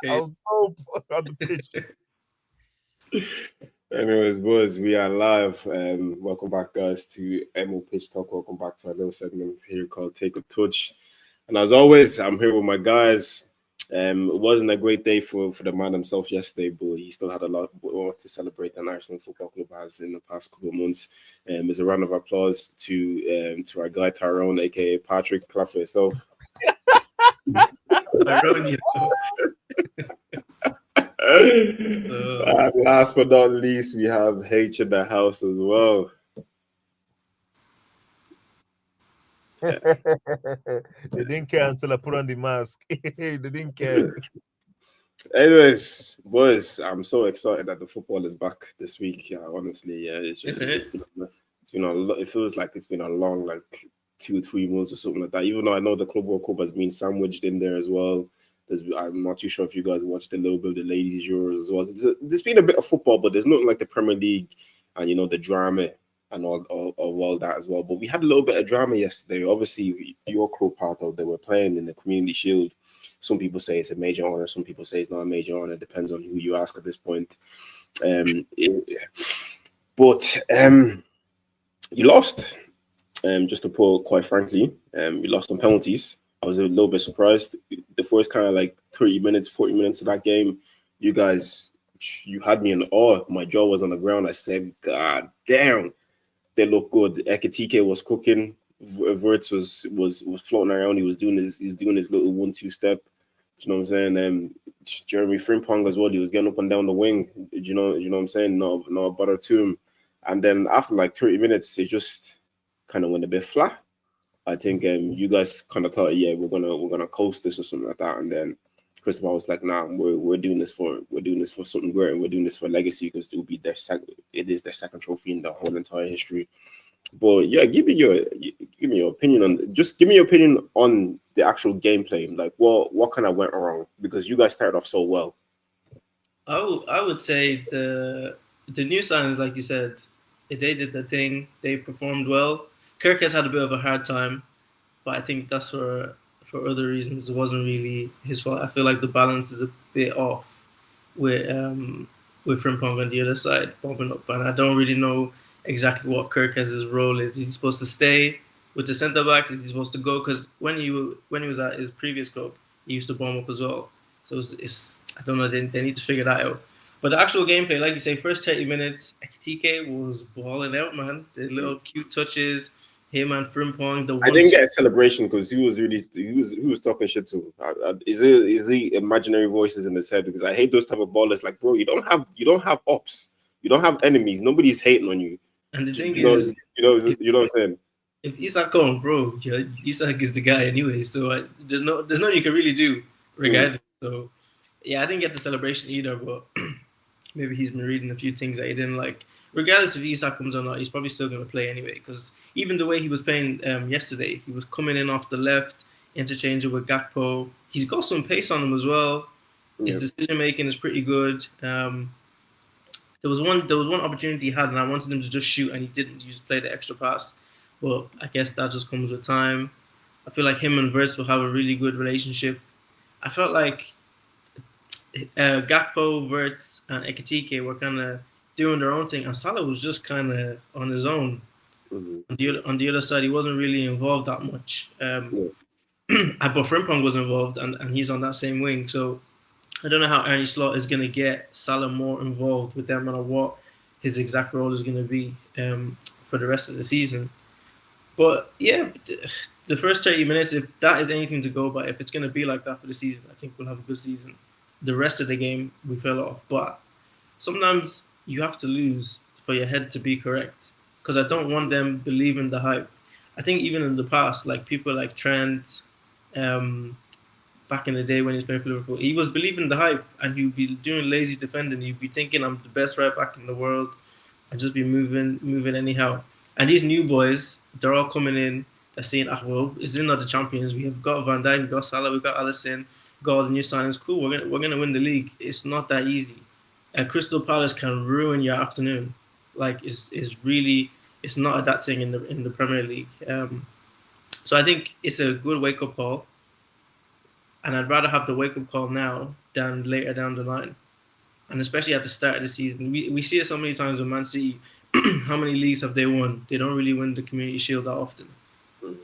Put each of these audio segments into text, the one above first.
I'll go on the pitch. Anyways, boys, we are live. Welcome back, guys, to MO Pitch Talk. Welcome back to our little segment here called Take a Touch. And as always, I'm here with my guys. It wasn't a great day for the man himself yesterday, but he still had a lot more to celebrate than Arsenal Football Club has in the past couple of months. As a round of applause to our guy Tyrone, aka Patrick. Clap for yourself. Tyrone, Last but not least, we have H in the house as well. They didn't care until I put on the mask. They didn't care. Anyways, boys, I'm so excited that the football is back this week. Yeah, honestly, yeah, it's just it's been a lot. It feels like it's been a long, like 2-3 months or something like that. Even though I know the Club World Cup has been sandwiched in there as well. I'm not too sure if you guys watched a little bit of the Ladies Euros as well. There's been a bit of football, but there's nothing like the Premier League and the drama and all that as well. But we had a little bit of drama yesterday. Obviously, your club part of they were playing in the Community Shield. Some people say it's a major honor. Some people say it's not a major honor. It depends on who you ask at this point. But you lost. Just to put quite frankly, you lost on penalties. I was a little bit surprised. The first kind of like 30 minutes, 40 minutes of that game, you guys, you had me in awe. My jaw was on the ground. I said, God damn, they look good. Ekitike was cooking. Verts was floating around. He was doing his little 1-2 step. You know what I'm saying? Jeremy Frimpong as well. He was getting up and down the wing. You know what I'm saying? No butter to him. And then after like 30 minutes, it just kind of went a bit flat. I think you guys kind of thought, yeah, we're gonna coast this or something like that, and then Cristobal was like, nah, we're doing this for something great, and we're doing this for legacy because it is their second trophy in the whole entire history. But yeah, give me your opinion on the actual gameplay. Like, what kind of went wrong because you guys started off so well. I would say the new signings, like you said, they did the thing. They performed well. Kirk has had a bit of a hard time, but I think that's for other reasons. It wasn't really his fault. I feel like the balance is a bit off with Frimpong on the other side bumping up, and I don't really know exactly what Kirk has his role is. Is he supposed to stay with the centre backs? Is he supposed to go? Because when he was at his previous club, he used to bomb up as well. So it's I don't know. They need to figure that out. But the actual gameplay, like you say, first 30 minutes, Ekitike was balling out, man. The little cute touches. Him and Frimpong. I didn't get a celebration because he was talking shit to him. Is he imaginary voices in his head? Because I hate those type of ballers. Like, bro, you don't have ops. You don't have enemies. Nobody's hating on you. And the thing is, you know what I'm saying. If Isak comes, bro, Isak is the guy anyway. So there's nothing you can really do regardless. So yeah, I didn't get the celebration either, but maybe he's been reading a few things that he didn't like. Regardless if Isak comes or not, he's probably still going to play anyway. Because even the way he was playing yesterday, he was coming in off the left, interchanging with Gakpo. He's got some pace on him as well. His decision making is pretty good. There was one opportunity he had, and I wanted him to just shoot, and he didn't. He just played the extra pass. But I guess that just comes with time. I feel like him and Verts will have a really good relationship. I felt like Gakpo, Verts, and Ekitike were kind of doing their own thing, and Salah was just kind of on his own. Mm-hmm. On the other side, he wasn't really involved that much. But Frimpong was involved, and he's on that same wing. So I don't know how Arne Slot is going to get Salah more involved with them, no matter what his exact role is going to be for the rest of the season. But yeah, the first 30 minutes, if that is anything to go by, if it's going to be like that for the season, I think we'll have a good season. The rest of the game, we fell off. But sometimes you have to lose for your head to be correct, because I don't want them believing the hype. I think even in the past, like people like Trent, back in the day when he was playing for Liverpool, he was believing the hype, and he'd be doing lazy defending. He'd be thinking, I'm the best right back in the world. I'd just be moving anyhow. And these new boys, they're all coming in. They're saying, well, is this not the champions? We have got Van Dijk, we've got Salah, we've got Alisson, got all the new signings. Cool, we're gonna win the league. It's not that easy. Crystal Palace can ruin your afternoon. Like it's not that thing in the Premier League. So I think it's a good wake up call. and I'd rather have the wake up call now than later down the line. And especially at the start of the season, we see it so many times with Man City. How many leagues have they won? They don't really win the Community Shield that often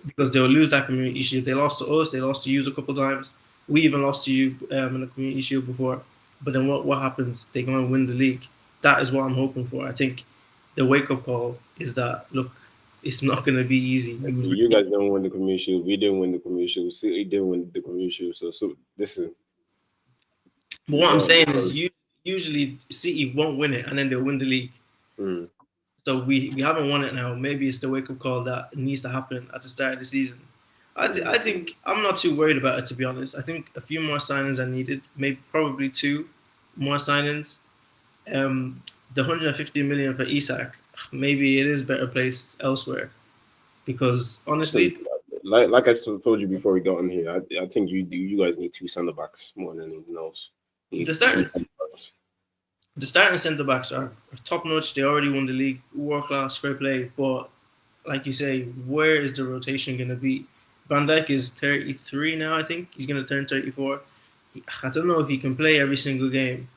because they'll lose that Community Shield. They lost to us. They lost to you a couple of times. We even lost to you in the Community Shield before. But then what happens? They go and win the league. That is what I'm hoping for. I think the wake up call is that look, it's not going to be easy. You guys don't win the Community Shield. We didn't win the Community Shield. City didn't win the Community Shield. So listen. But what I'm saying is, usually City won't win it, and then they'll win the league. So we haven't won it now. Maybe it's the wake up call that needs to happen at the start of the season. I think I'm not too worried about it, to be honest. I think a few more signings are needed. Maybe probably 2 more signings. The 150 million for Isak, maybe it is better placed elsewhere, because honestly, like I told you before we got on here, I think you guys need 2 centre backs more than anything else. The starting centre backs are top notch. They already won the league, world class, fair play. But like you say, where is the rotation going to be? Van Dijk is 33 now. I think he's going to turn 34. I don't know if he can play every single game.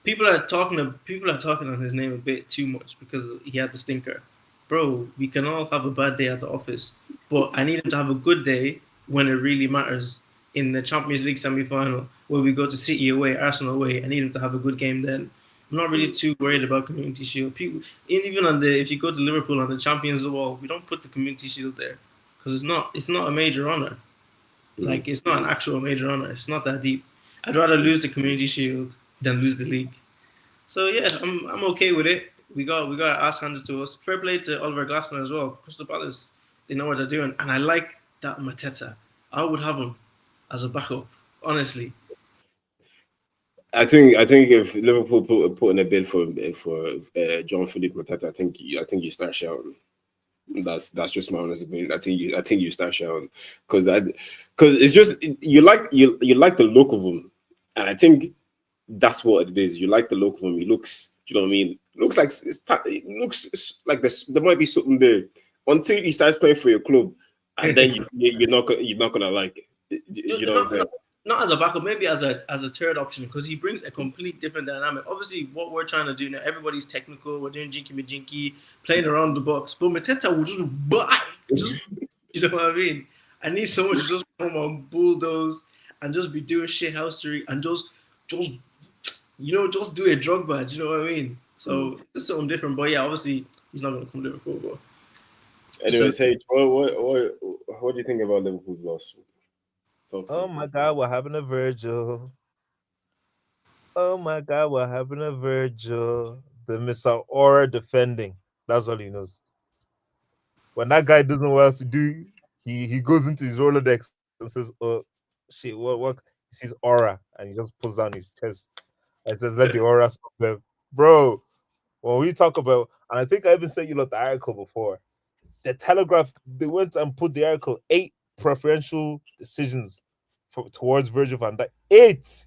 People are talking on his name a bit too much because he had the stinker. Bro, we can all have a bad day at the office, but I need him to have a good day when it really matters. In the Champions League semi-final, where we go to City away, Arsenal away, I need him to have a good game then. I'm not really too worried about Community Shield. People, even if you go to Liverpool on the Champions Wall, we don't put the Community Shield there because it's not a major honor. Like, it's not an actual major honor. It's not that deep. I'd rather lose the Community Shield than lose the league. So yeah, I'm okay with it. We got our ass handed to us. Fair play to Oliver Glasner as well. Crystal Palace, they know what they're doing, and I like that Mateta. I would have him as a backup, honestly. I think if Liverpool put in a bid for Jean-Philippe Mateta, I think you start shouting. That's just my honest opinion. I think you start shouting because it's just you like the look of him, and I think that's what it is. You like the look of him. He looks, you know what I mean? Looks like it looks like there might be something there until he starts playing for your club, and then you're not gonna like it. You know what I'm saying? Not as a backup, maybe as a third option, because he brings a complete different dynamic. Obviously, what we're trying to do now, everybody's technical. We're doing jinky majinky, playing around the box. But Mateta will just you know what I mean? I need someone to just come on bulldoze and just be doing shit housery and just do a drug badge. You know what I mean? So it's something different. But yeah, obviously he's not going to come to Liverpool. But anyways, hey, what do you think about Liverpool's loss? Oh my God, what happened to Virgil? Oh my God, what happened to Virgil? The Mr. Aura defending. That's all he knows. When that guy doesn't know what else to do, he goes into his Rolodex and says, "Oh shit, what?" He sees Aura and he just pulls down his chest and says, "Let the Aura stop them, bro." When we talk about, and I think I even sent you the article before. The Telegraph, they went and put the article 8 preferential decisions towards Virgil van Dijk. 8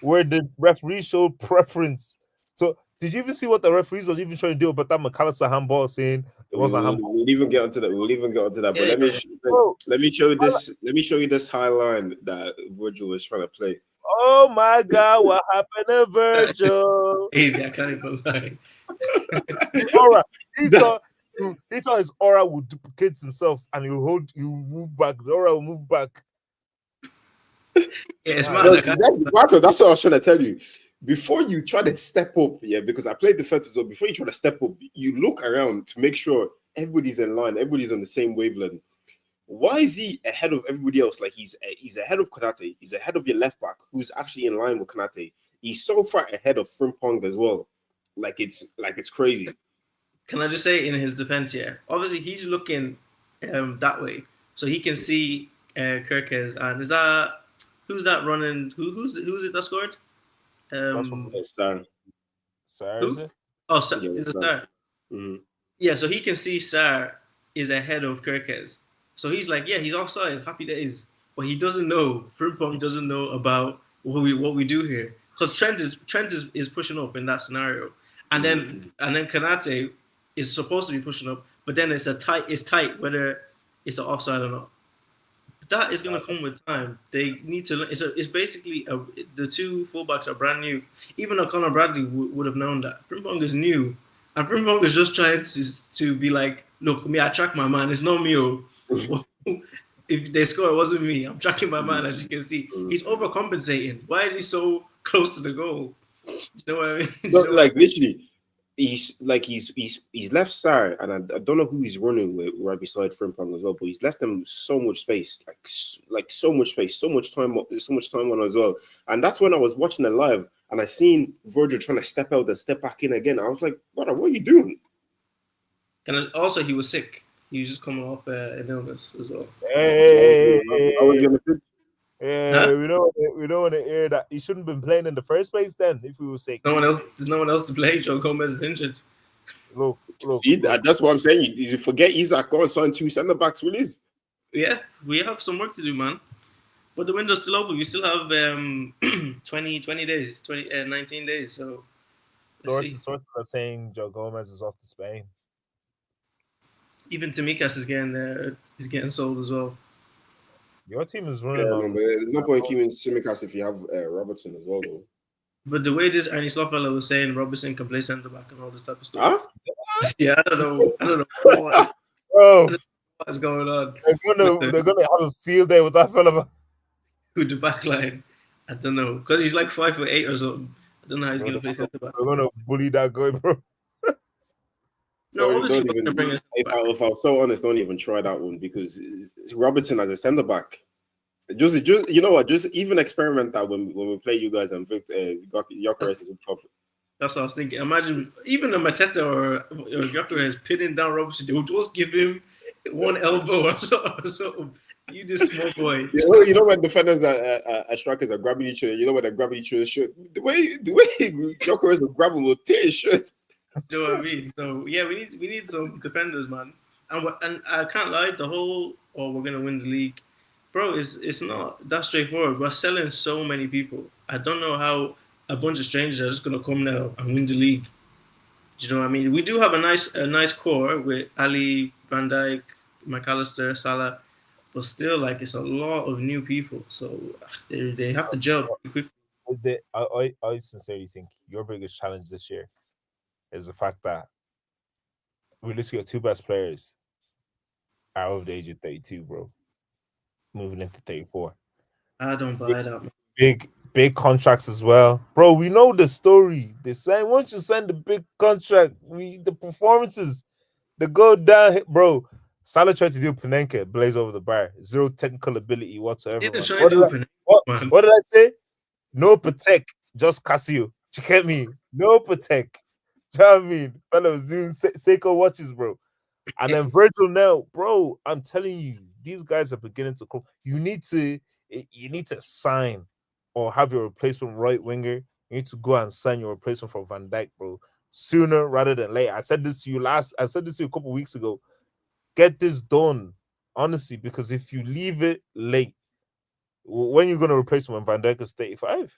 where the referee showed preference. So did you even see what the referees was even trying to do about that McAllister handball, saying it wasn't handball? We'll even get onto that. But let me show you this. Let me show you this high line that Virgil was trying to play. Oh my God, what happened to Virgil? Easy, I can't even lie. Aura. He thought his aura would duplicate himself and you move back. The aura will move back. Yeah, it's mad. That's what I was trying to tell you. Before you try to step up, because I played defense as well. Before you try to step up, you look around to make sure everybody's in line, everybody's on the same wavelength. Why is he ahead of everybody else? Like he's ahead of Konate, he's ahead of your left back, who's actually in line with Konate. He's so far ahead of Frimpong as well. Like it's crazy. Can I just say in his defense here? Obviously, he's looking that way, so he can see Kirkes. And is that who's that running? Who's it that scored? Star. Who? Oh, Sar, is it Sar? Mm-hmm. Yeah, so he can see Sar is ahead of Kirkes. So he's like, yeah, he's offside. Happy days. But he doesn't know. Frimpong doesn't know about what we do here, because Trent is pushing up in that scenario, and then Konate is supposed to be pushing up, but then it's tight whether it's an offside or not. That is going to come with time. They need to. It's basically the two fullbacks are brand new. Even O'Connor Bradley would have known that. Frimpong is new, and Frimpong is just trying to be like, look, me, I track my man. It's not me. Oh. If they score, it wasn't me. I'm tracking my man, as you can see. He's overcompensating. Why is he so close to the goal? Do you know what I mean? No, like literally, he's left side, and I don't know who he's running with right beside Frimpong as well. But he's left them so much space, like so much space, so much time on as well. And that's when I was watching it live, and I seen Virgil trying to step out and step back in again. I was like, "What are you doing?" And also, he was sick. He was just coming off an illness as well. Hey, Huh? we don't want to hear that. He shouldn't have been playing in the first place. Then, if we were sick, There's no one else to play. Joe Gomez is injured. look. See, that's what I'm saying. You forget Isaac got signed 2 centre backs, Willis. Yeah, we have some work to do, man. But the window's still open. We still have 20 days, 19 days. So Sources are saying Joe Gomez is off to Spain. Even Tamikas is getting sold as well. Your team is running on. There's no point keeping Tsimikas if you have Robertson as well, though. But the way this Ernie Slotfellow was saying Robertson can play centre back and all this type of stuff. Huh? Yeah, I don't know what's going on. They're gonna have a field day with that fella. With the back line, I don't know, because he's like 5'8" or something. I don't know how he's gonna play centre back. They're gonna bully that guy, bro. No, obviously, if I was so honest, don't even try that one because Robertson as a centre back. Just you know what? Just even experiment that when we play you guys and Victor Gyökeres is a problem. That's what I was thinking. Imagine even a Mateta or Gyökeres pinning down Robertson. They would just give him one elbow or something. You this small boy. You know when defenders are strikers are grabbing each other. You know when they're grabbing each other's shirt. The way Gyökeres will grab him will tear his shirt. Do you know what I mean? So yeah, we need some defenders, man. And I can't lie, the whole we're gonna win the league, bro. It's not that straightforward. We're selling so many people. I don't know how a bunch of strangers are just gonna come now and win the league. Do you know what I mean? We do have a nice core with Ali, Van Dijk, McAllister, Salah, but still, like, it's a lot of new people. So they have to gel pretty quickly. I sincerely think your biggest challenge this year is the fact that realistically, your two best players are over the age of 32, bro. Moving into 34. I don't buy that, man. Big contracts as well, bro. We know the story. They say once you sign the big contract, the performances, they go down, bro. Salah tried to do Panenka, blaze over the bar, zero technical ability whatsoever. What did I say? No Patek, just Casio. You get me? No Patek. You know what I mean? Fellows doing Seiko watches, bro. And then Virgil now, bro. I'm telling you, these guys are beginning to come. You need to sign or have your replacement right winger. You need to go and sign your replacement for Van Dijk, bro. Sooner rather than later. I said this to you a couple weeks ago. Get this done, honestly, because if you leave it late, when you're gonna replace him when Van Dijk is 35?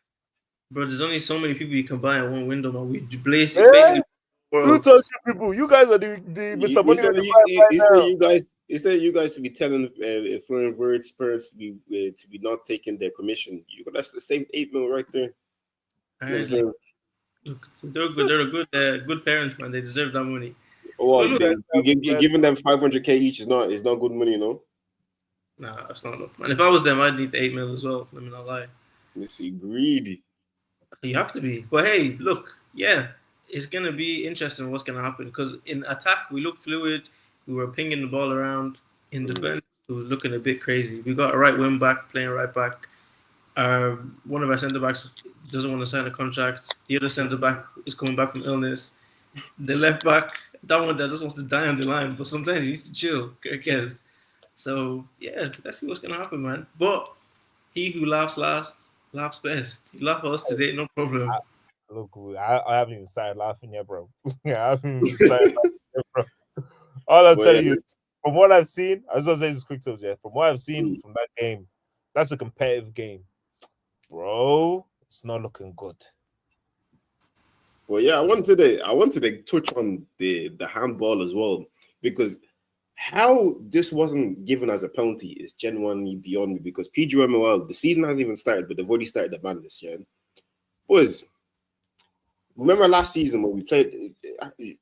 Bro, there's only so many people you can buy in one window, man. We basically. Who told you people? You guys are the Mr. Money. Instead you guys to be telling Florian Wirtz Spurs to be not taking their commission. That's the same 8 mil right there. Look, they're a good parent, man. They deserve that money. Oh, giving them 500k each is not good money, you know. Nah, that's not enough. And if I was them, I'd need the 8 mil as well. Let me not lie. You see, greedy. You have to be. But hey, look, yeah, it's gonna be interesting what's gonna happen because in attack we look fluid. We were pinging the ball around. In defense, it was looking a bit crazy. We got a right wing back playing right back. One of our centre backs doesn't want to sign a contract. The other centre back is coming back from illness. The left back, that one that just wants to die on the line, but sometimes he needs to chill. I guess. So yeah, let's see what's gonna happen, man. But he who laughs last laughs best. You laugh at us today, no problem. Look, I haven't even started laughing yet, bro. I haven't even started laughing yet, bro. All I'm telling you, from what I've seen, I was gonna say this quick tips, yeah. From what I've seen from that game, that's a competitive game, bro. It's not looking good. Well, yeah, I wanted to touch on the handball as well because How this wasn't given as a penalty is genuinely beyond me because PGMOL, the season hasn't even started, but they've already started the madness, yeah. Boys, remember last season when we played,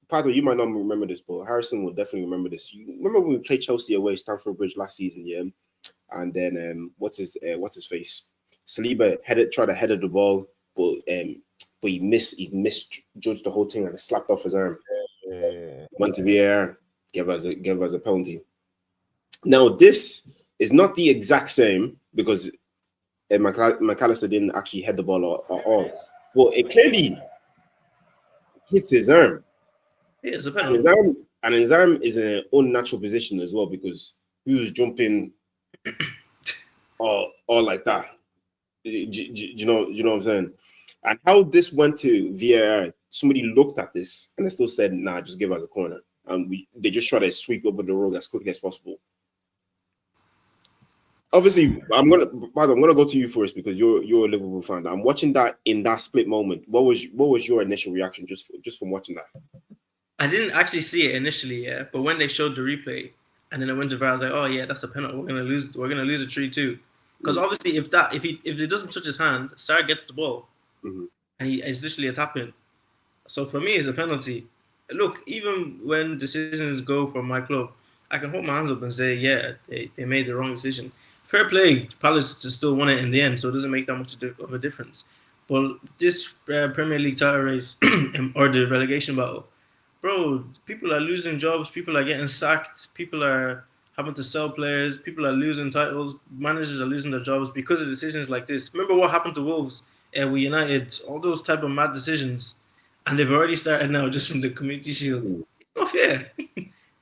Pato, you might not remember this, but Harrison will definitely remember this. You remember when we played Chelsea away, Stamford Bridge last season, yeah? And then what's his face? Saliba tried to head the ball, but he misjudged the whole thing and it slapped off his arm. Went to VAR, gave us a penalty. Now this is not the exact same because McAllister didn't actually head the ball at all. Well, it clearly hits his arm. Yeah, it's a penalty. His arm is in an unnatural position as well because he was jumping all like that. You know what I'm saying? And how this went to VAR, somebody looked at this and they still said, "Nah, just give us a corner." And they just try to sweep over the road as quickly as possible. Obviously, I'm gonna go to you first because you're a Liverpool fan. I'm watching that in that split moment. What was your initial reaction just from watching that? I didn't actually see it initially, yeah, but when they showed the replay and then I went to VAR, I was like, oh yeah, that's a penalty. We're gonna lose a 3-2. Because obviously, if it doesn't touch his hand, Sarr gets the ball, and it's literally a tap in. So for me, it's a penalty. Look, even when decisions go from my club, I can hold my hands up and say, yeah, they made the wrong decision. Fair play, Palace still won it in the end, so it doesn't make that much of a difference. But this Premier League title race or the relegation battle, bro, people are losing jobs, people are getting sacked, people are having to sell players, people are losing titles, managers are losing their jobs because of decisions like this. Remember what happened to Wolves with United, all those type of mad decisions, and they've already started now just in the Community Shield. It's not fair.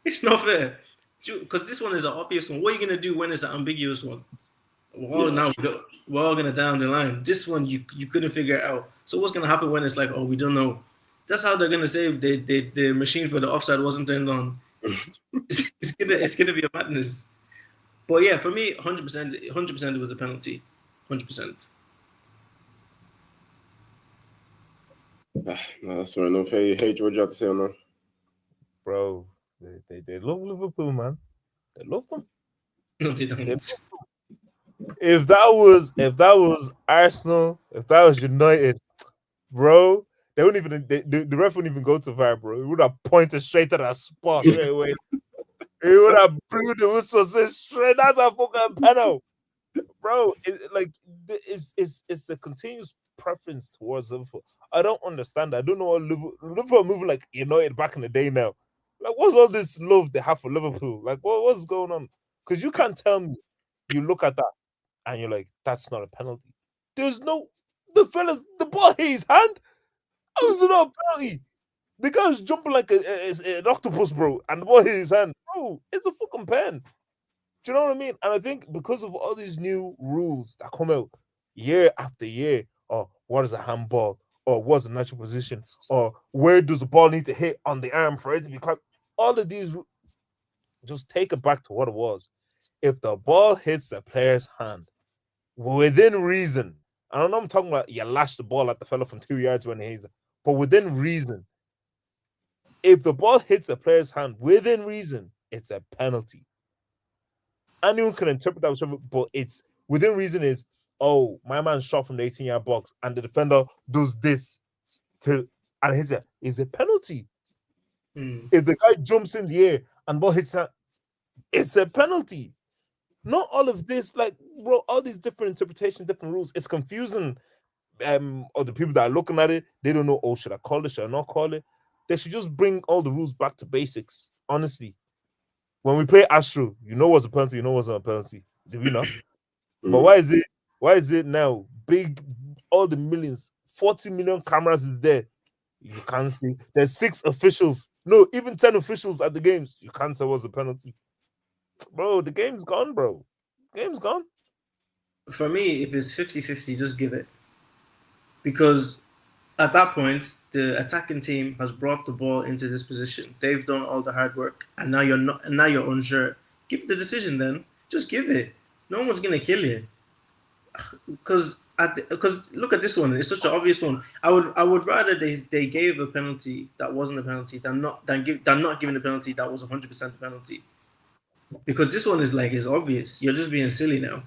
It's not fair. Because this one is an obvious one. What are you going to do when it's an ambiguous one? We're all going to down the line. This one, you couldn't figure it out. So what's going to happen when it's like, oh, we don't know? That's how they're going to say the machine for the offside wasn't turned on. It's gonna be a madness. But yeah, for me, 100%, it was a penalty. 100%. No, that's fair enough. Hey, George, you have to say on that? Bro, they love Liverpool, man. They love them. No, they don't. If that was Arsenal, if that was United, bro, they wouldn't even the ref wouldn't even go to VAR, bro. He would have pointed straight to that spot straight away. He would have blew the whistle straight. That's a fucking penalty, bro. It's the continuous preference towards Liverpool. I don't understand that. I don't know what Liverpool are moving like United back in the day now. Like, what's all this love they have for Liverpool? Like, what's going on? Because you can't tell me you look at that and you're like, that's not a penalty. There's no the ball hit his hand. How is it not a penalty? The guy's jumping like an octopus, bro, and the ball hit his hand. Bro, it's a fucking pen. Do you know what I mean? And I think because of all these new rules that come out year after year, or what is a handball, or what's a natural position, or where does the ball need to hit on the arm for it to be caught, all of these just take it back to what it was. If the ball hits the player's hand within reason, I don't know, I'm talking about you lash the ball at the fella from 2 yards when he's, but within reason, if the ball hits the player's hand within reason, it's a penalty. Anyone can interpret that whichever, but it's within reason is, oh, my man shot from the 18-yard box and the defender does this and hits it. Is a penalty. If the guy jumps in the air and ball hits that, it's a penalty. Not all of this, like, bro, all these different interpretations, different rules. It's confusing. Or the people that are looking at it, they don't know, oh, should I call it? Should I not call it? They should just bring all the rules back to basics. Honestly, when we play Astro, you know what's a penalty, you know what's not a penalty. Did we not? But why is it now? Big, all the millions, 40 million cameras is there. You can't see. There's 6 officials. No, even 10 officials at the games. You can't say what's a penalty. Bro, the game's gone, bro. The game's gone. For me, if it's 50-50, just give it. Because at that point, the attacking team has brought the ball into this position. They've done all the hard work, and now you're unsure. Give the decision then. Just give it. No one's gonna kill you. Because look at this one. It's such an obvious one. I would rather they gave a penalty that wasn't a penalty than not giving a penalty that was 100% a penalty. Because this one is like it's obvious. You're just being silly now.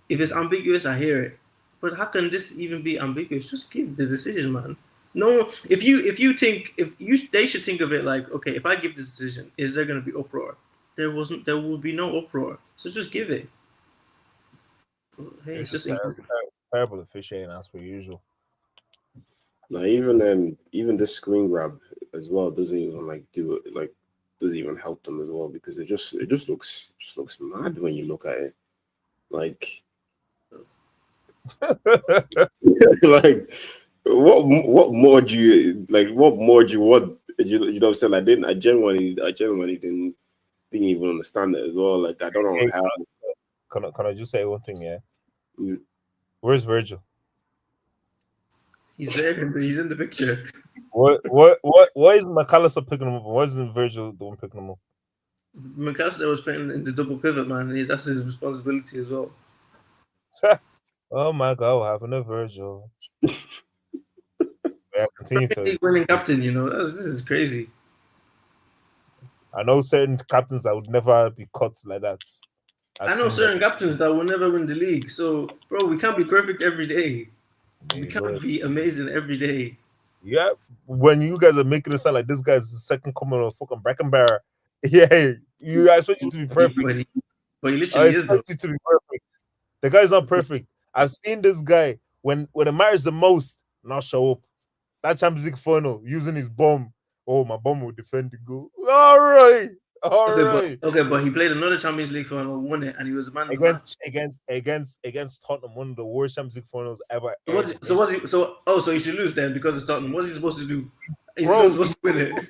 If it's ambiguous, I hear it. But how can this even be ambiguous? Just give the decision, man. No, if you think if you they should think of it like, okay, if I give this decision, is there gonna be uproar? There will be no uproar. So just give it. Hey, It's it's just just incomplete. terrible officiating as per usual. Now even this screen grab as well doesn't even like do it like doesn't even help them as well because it just looks mad when you look at it. Like like what more do you like? What more do you want? You know what I'm saying? I genuinely didn't even understand it as well. Like I don't know Hey, how. can I just say one thing? Yeah, Mm. where's Virgil? He's there. He's in the picture. Why isn't McAllister picking him up? Why isn't Virgil the one picking him up? McAllister was playing in the double pivot, man. That's his responsibility as well. Oh my God, what happened to Virgil? Yeah, continue Premier to. League winning captain, this is crazy. I know certain captains that would never be cut like that. I know certain captains that will never win the league. So, bro, we can't be perfect every day. There We you go. can't be amazing every day. Yeah, when you guys are making it sound like this guy's the second coming of fucking Beckenbauer, yeah, I expect you to be He- perfect. But he, but he I literally is though. expect you to be perfect. The guy's not perfect. I've seen this guy when it matters the most not show up. That Champions League final using his bomb. Oh, my bomb will defend the goal. All right. Okay, but he played another Champions League final, won it, and he was the man of the Against match. Tottenham, one of the worst Champions League finals ever So aired. so he should lose then because it's Tottenham. What's he supposed to do? He's not Bro, supposed to win it.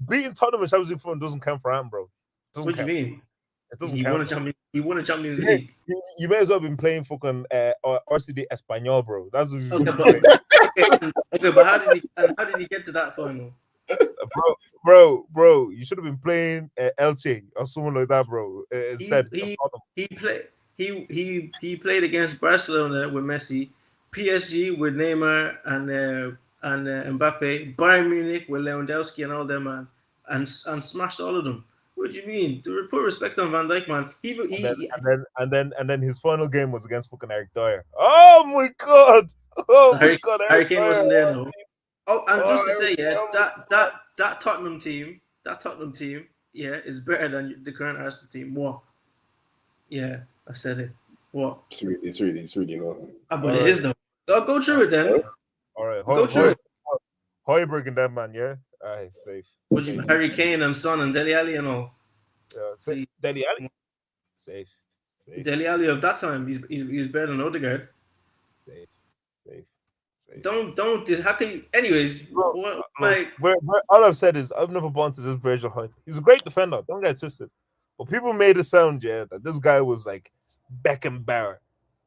beating Tottenham in Champions League final doesn't count for him, bro. Doesn't What do you count. mean? It doesn't He won count, a bro. champion. He won a Champions Yeah, League. you may as well have been playing fucking RCD Espanol, bro. That's what you've Okay, been but playing. but how did he get to that final? Bro, you should have been playing Elche or someone like that, bro. He Instead of he Tottenham. he played he played against Barcelona with Messi, PSG with Neymar and Mbappe, Bayern Munich with Lewandowski and all them, man, and smashed all of them. What do you mean? Put respect on Van Dijk, man. And then his final game was against fucking Eric Dyer. Oh my god! Oh my Harry, god, Harry Eric Kane Dyer! wasn't there though. Oh, and Oh, just to say, yeah, oh my god! that Tottenham team, yeah, is better than the current Arsenal team. What? Yeah, I said it. What? It's really not. But All it right, is though. Go through it then. all right. Go through it. How you breaking that man? Yeah, aye, safe, Would you safe. Harry Kane and Son and Deli Ali and all? Please. Deli Ali, safe, safe, Deli Ali of that time, he's better than Odegaard. safe, safe, safe. Don't. How can you? Anyways, Bro, what? look, all I've said is I've never bought into this Virgil hype. He's a great defender. Don't get it twisted. But people made it sound, yeah, that this guy was like Beckenbauer.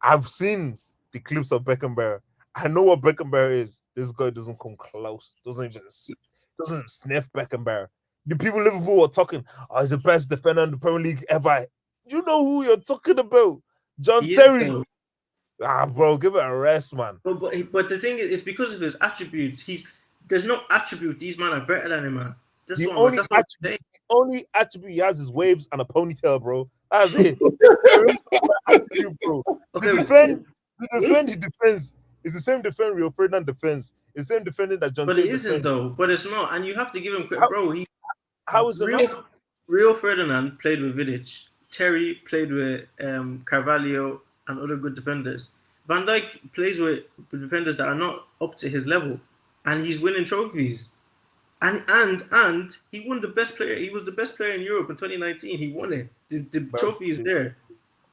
I've seen the clips of Beckenbauer. I know what Beckenbauer is. This guy doesn't come close. Doesn't sniff Beckenbauer. The people in Liverpool were talking, oh, he's the best defender in the Premier League ever. You know who you're talking about? John He is Terry. though. Bro, give it a rest, man. But the thing is, it's because of his attributes. There's no attribute these men are better than him, man. That's The what only that's what I'm attribute, saying. the only attribute he has is waves and a ponytail, bro. That's it. There is no attribute, bro. Okay, The defend he defends is the same defend Rio Ferdinand defends. It's the same defending that John but it Terry isn't defends. though. But it's not, and you have to give him credit, How, bro. how is it not? Rio Ferdinand played with Vidic. Terry played with Carvalho and other good defenders. Van Dijk plays with defenders that are not up to his level, and he's winning trophies. And he won the best player. He was the best player in Europe in 2019. He won it. The Bro, trophy is there.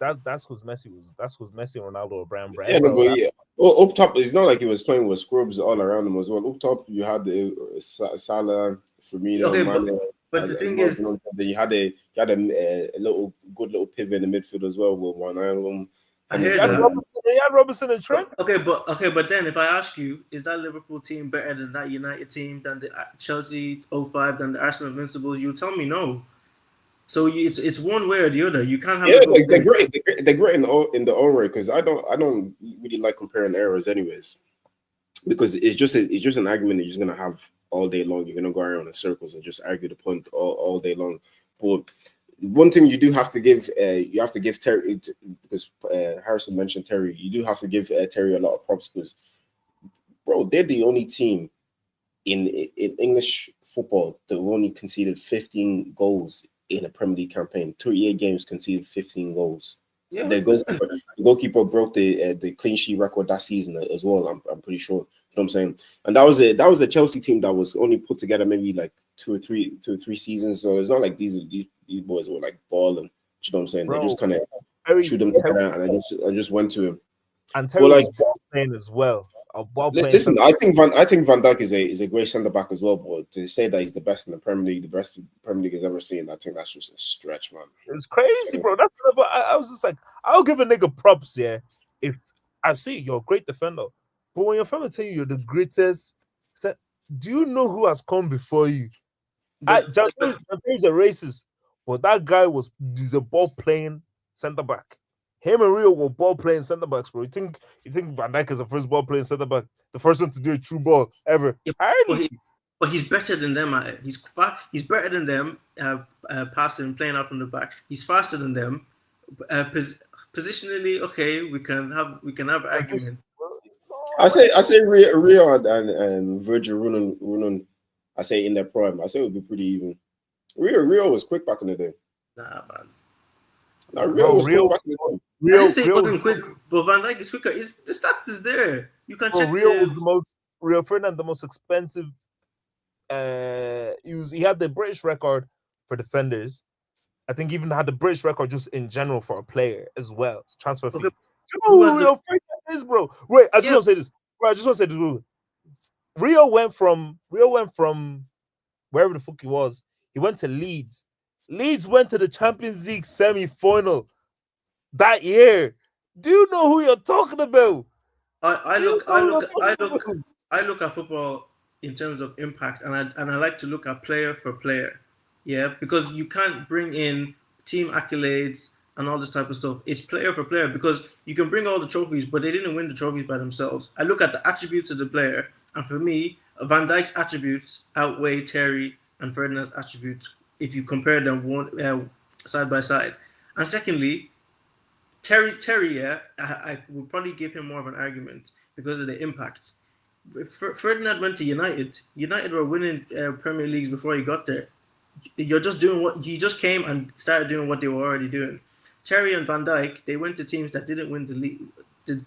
that's who's Messi was. That's who's Messi, Ronaldo, or Brian Yeah, Brand, no, bro. but yeah. Well, up top, it's not like he was playing with scrubs all around him as well. Up top, you had the Salah, Firmino, Okay, Mane, but the as thing well. is, You had a little good little pivot in the midfield as well with one album. I hear He had that. Robertson and Trent. But then if I ask you, is that Liverpool team better than that United team, than the Chelsea '05, than the Arsenal Invincibles? You tell me no. So it's one way or the other. You can't have Yeah, it both like they're ways. great. They're great in the own way because I don't really like comparing errors anyways because it's just an argument that you're just gonna have all day long. You're gonna go around in circles and just argue the point all day long. But one thing you do have to give, Terry, because Harrison mentioned Terry. You do have to give Terry a lot of props because, bro, they're the only team in English football that have only conceded 15 goals in a Premier League campaign. 38 games conceded 15 goals. Yeah, The goalkeeper broke the clean sheet record that season as well. I'm pretty sure. You know what I'm saying? And that was a Chelsea team that was only put together maybe like two or three seasons. So it's not like these boys were like balling. You know what I'm saying? Bro, they just kind of Terry, threw them together, and I just went to him. and But Terry like, was ball playing as well. A ball playing. listen, I think Van Dijk is a great centre back as well. But to say that he's the best in the Premier League, the best the Premier League has ever seen, I think that's just a stretch, man. It's crazy, bro. That's I was just like, I'll give a nigga props, yeah. If I see you're a great defender, but when your family tell you you're the greatest, do you know who has come before you? Jantel's a racist, but that guy he's a ball playing centre back. Him and Rio were ball playing centre backs, bro. You think Van Dijk is the first ball playing centre back, the first one to do a true ball ever? Yeah, but he's better than them at it. He's better than them passing, playing out from the back. He's faster than them. Positionally, okay, we can have argument. I say Rio and Virgil running. I say in their prime. I say it would be pretty even. Rio was quick back in the day. Nah, man. Rio was quick back in the day. I didn't say he wasn't quick, but Van Dijk is quicker. The stats is there. You can check. Rio was Rio Ferdinand, the most expensive. He had the British record for defenders. I think even had the British record just in general for a player as well. Transfer fee. Okay. You know who Rio Ferdinand is, bro? Wait, I just want to say this. Bro, I just want to say this. Rio went from wherever the fuck he was. He went to Leeds. Leeds went to the Champions League semi-final that year. Do you know who you're talking about? I look at football in terms of impact, and I like to look at player for player. Yeah, because you can't bring in team accolades and all this type of stuff. It's player for player because you can bring all the trophies, but they didn't win the trophies by themselves. I look at the attributes of the player, and for me, Van Dijk's attributes outweigh Terry and Ferdinand's attributes if you compare them side by side. And secondly, Terry, yeah, I would probably give him more of an argument because of the impact. Ferdinand went to United. United were winning Premier Leagues before he got there. You're just doing what he just came and started doing what they were already doing. Terry and Van Dijk, they went to teams that didn't win the league,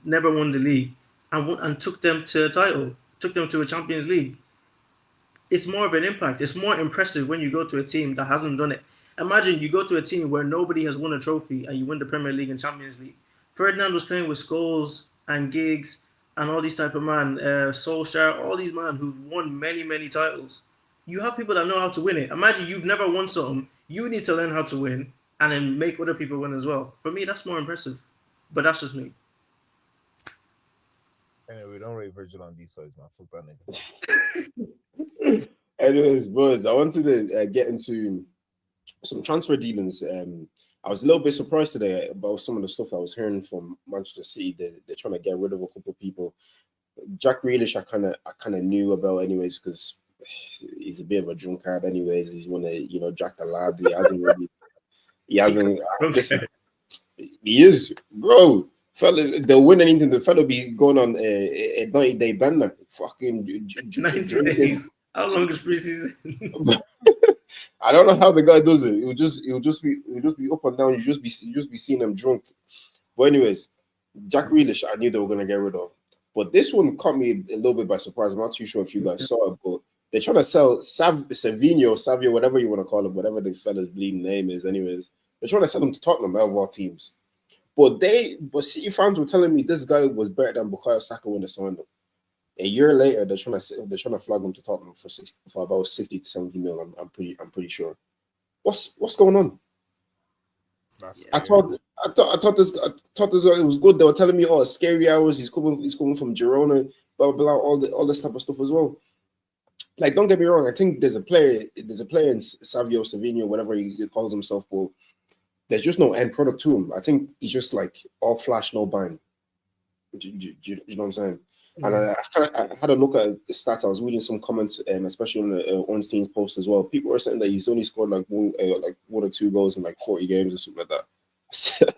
never won the league, and took them to a title, took them to a Champions League. It's more of an impact. It's more impressive when you go to a team that hasn't done it. Imagine you go to a team where nobody has won a trophy and you win the Premier League and Champions League. Ferdinand was playing with Scholes and Giggs and all these type of man, Solskjaer, all these men who've won many, many titles. You have people that know how to win it. Imagine you've never won something. You need to learn how to win and then make other people win as well. For me, that's more impressive. But that's just me. Anyway, we don't rate Virgil on these sides, man. Fuck that nigga. Anyways, boys, I wanted to get into some transfer dealings. I was a little bit surprised today about some of the stuff I was hearing from Manchester City. They're trying to get rid of a couple of people. Jack Grealish, I kind of knew about anyways because he's a bit of a drunkard anyways. He's want to jack the lad. He is, bro. Fella, they'll win anything. The fella be going on a 90-day bender. Fucking 90 days. How long is preseason? I don't know how the guy does it. It'll just be up and down. You just be seeing him drunk. But anyways, Jack Grealish, I knew they were gonna get rid of. But this one caught me a little bit by surprise. I'm not too sure if you guys saw it, but they're trying to sell Savio, whatever you want to call him, whatever the fella's bleeding name is. Anyways, they're trying to sell him to Tottenham out of all teams. But City fans were telling me this guy was better than Bukayo Saka when they signed him. A year later, they're trying to flag him to Tottenham for about 60 to 70 mil. I'm pretty sure. What's going on? I thought this it was good. They were telling me, oh, scary hours. He's coming from Girona, blah blah blah, all this type of stuff as well. Like, don't get me wrong. I think there's a player in Savio, Savinho, whatever he calls himself, but there's just no end product to him. I think he's just like all flash, no bang. Do you know what I'm saying? And I had a look at the stats. I was reading some comments, especially on the Ornstein's post as well. People were saying that he's only scored like one or two goals in like 40 games or something like that.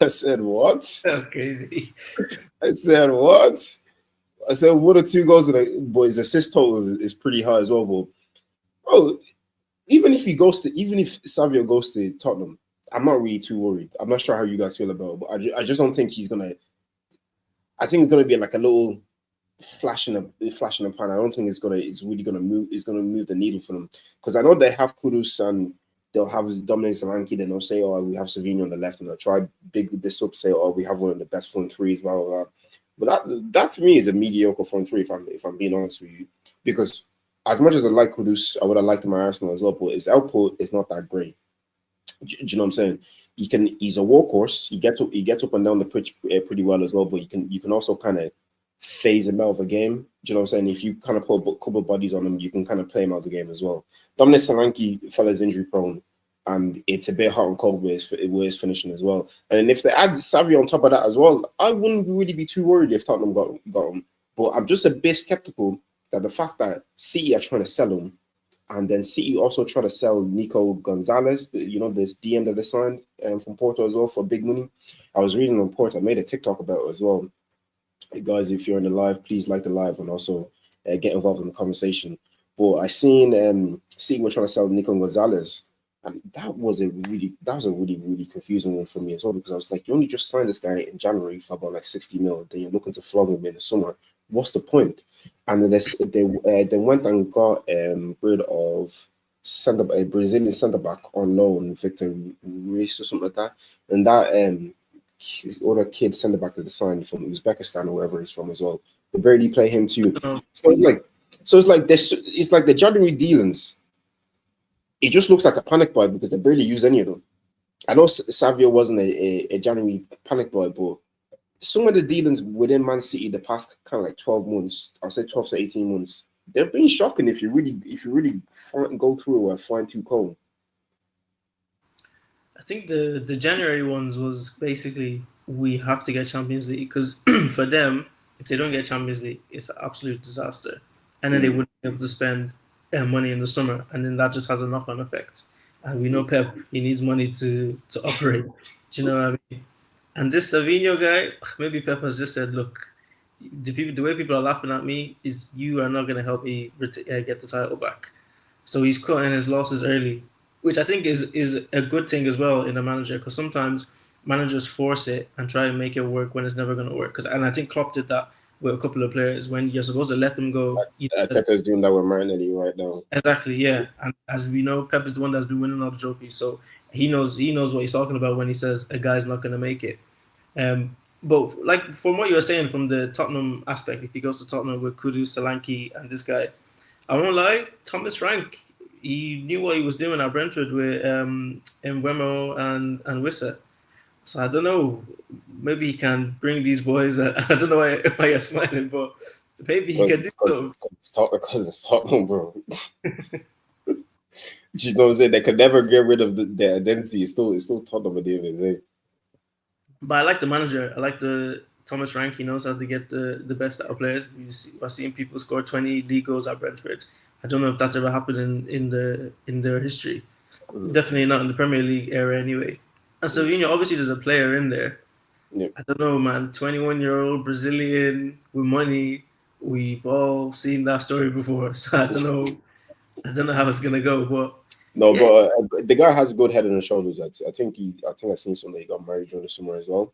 I said, what? That's crazy. I said, what? I said, one or two goals, but his assist total is pretty high as well. But oh, even if Savio goes to Tottenham, I'm not really too worried. I'm not sure how you guys feel about it, but I just don't think he's gonna. I think it's gonna be like a little flash in a pan. I don't think it's really gonna move. It's gonna move the needle for them because I know they have Kudus and they'll have Dominic Solanke. Then they'll say, "Oh, we have Savino on the left," and they'll try big this up, say, "Oh, we have one of the best front threes." Blah blah blah. But that to me is a mediocre front three. If I'm being honest with you, because as much as I like Kudus, I would have liked him at Arsenal as well, but his output is not that great. Do you know what I'm saying? He's a workhorse. He gets up and down the pitch pretty well as well. But you can also kind of phase him out of a game. Do you know what I'm saying? If you kind of put a couple of bodies on him, you can kind of play him out of the game as well. Dominic Solanke, fella's injury prone, and it's a bit hot and cold with his finishing as well. And if they add Savio on top of that as well, I wouldn't really be too worried if Tottenham got him. But I'm just a bit skeptical that the fact that City are trying to sell him, and then City also try to sell Nico Gonzalez, this DM that they signed from Porto as well for big money. I was reading on Porto. I made a TikTok about it as well. Hey guys, if you're in the live, please like the live and also get involved in the conversation. But I seen City were trying to sell Nico Gonzalez, and that was a really, really confusing one for me as well, because I was like, you only just signed this guy in January for about like 60 mil, then you're looking to flog him in the summer. What's the point? And then they went and got rid of a Brazilian centre back on loan, Victor Reis or something like that. And that other kid centre back that they signed from Uzbekistan or wherever he's from as well. They barely play him too. So it's like the January dealings. It just looks like a panic buy because they barely use any of them. I know Savio wasn't a January panic buy, but some of the dealings within Man City the past kind of like 12 months, I'll say 12 to 18 months, they've been shocking if you really go through a fine-tooth comb. I think the January ones was basically we have to get Champions League because for them, if they don't get Champions League, it's an absolute disaster, and then they wouldn't be able to spend money in the summer, and then that just has a knock-on effect. And we know Pep, he needs money to operate. Do you know what I mean? And this Savinho guy, maybe Pep has just said, look, the way people are laughing at me is you are not going to help me get the title back. So he's cutting his losses early, which I think is a good thing as well in a manager, because sometimes managers force it and try and make it work when it's never going to work. And I think Klopp did that with a couple of players when you're supposed to let them go. Arteta'S doing that with Martinelli right now. Exactly, yeah. And as we know, Pep is the one that's been winning all the trophies, so he knows what he's talking about when he says a guy's not going to make it. But like from what you were saying from the Tottenham aspect, if he goes to Tottenham with Kudus, Solanke, and this guy, I won't lie, Thomas Frank, he knew what he was doing at Brentford with Mbeumo and Wissa. So I don't know. Maybe he can bring these boys. I don't know why you're smiling, but maybe he can do something. Because it's Tottenham, bro. You know what I'm saying? They could never get rid of their identity. It's still Tottenham at the end of the day. But I like the manager. I like the Thomas Frank. He knows how to get the best out of players. We're seeing people score 20 league goals at Brentford. I don't know if that's ever happened in their history. Definitely not in the Premier League era anyway. And so, obviously there's a player in there. Yep. I don't know, man. 21-year-old Brazilian with money. We've all seen that story before. So I don't know how it's gonna go, but no, yeah. But the guy has a good head on his shoulders. I think I've seen something. He got married during the summer as well.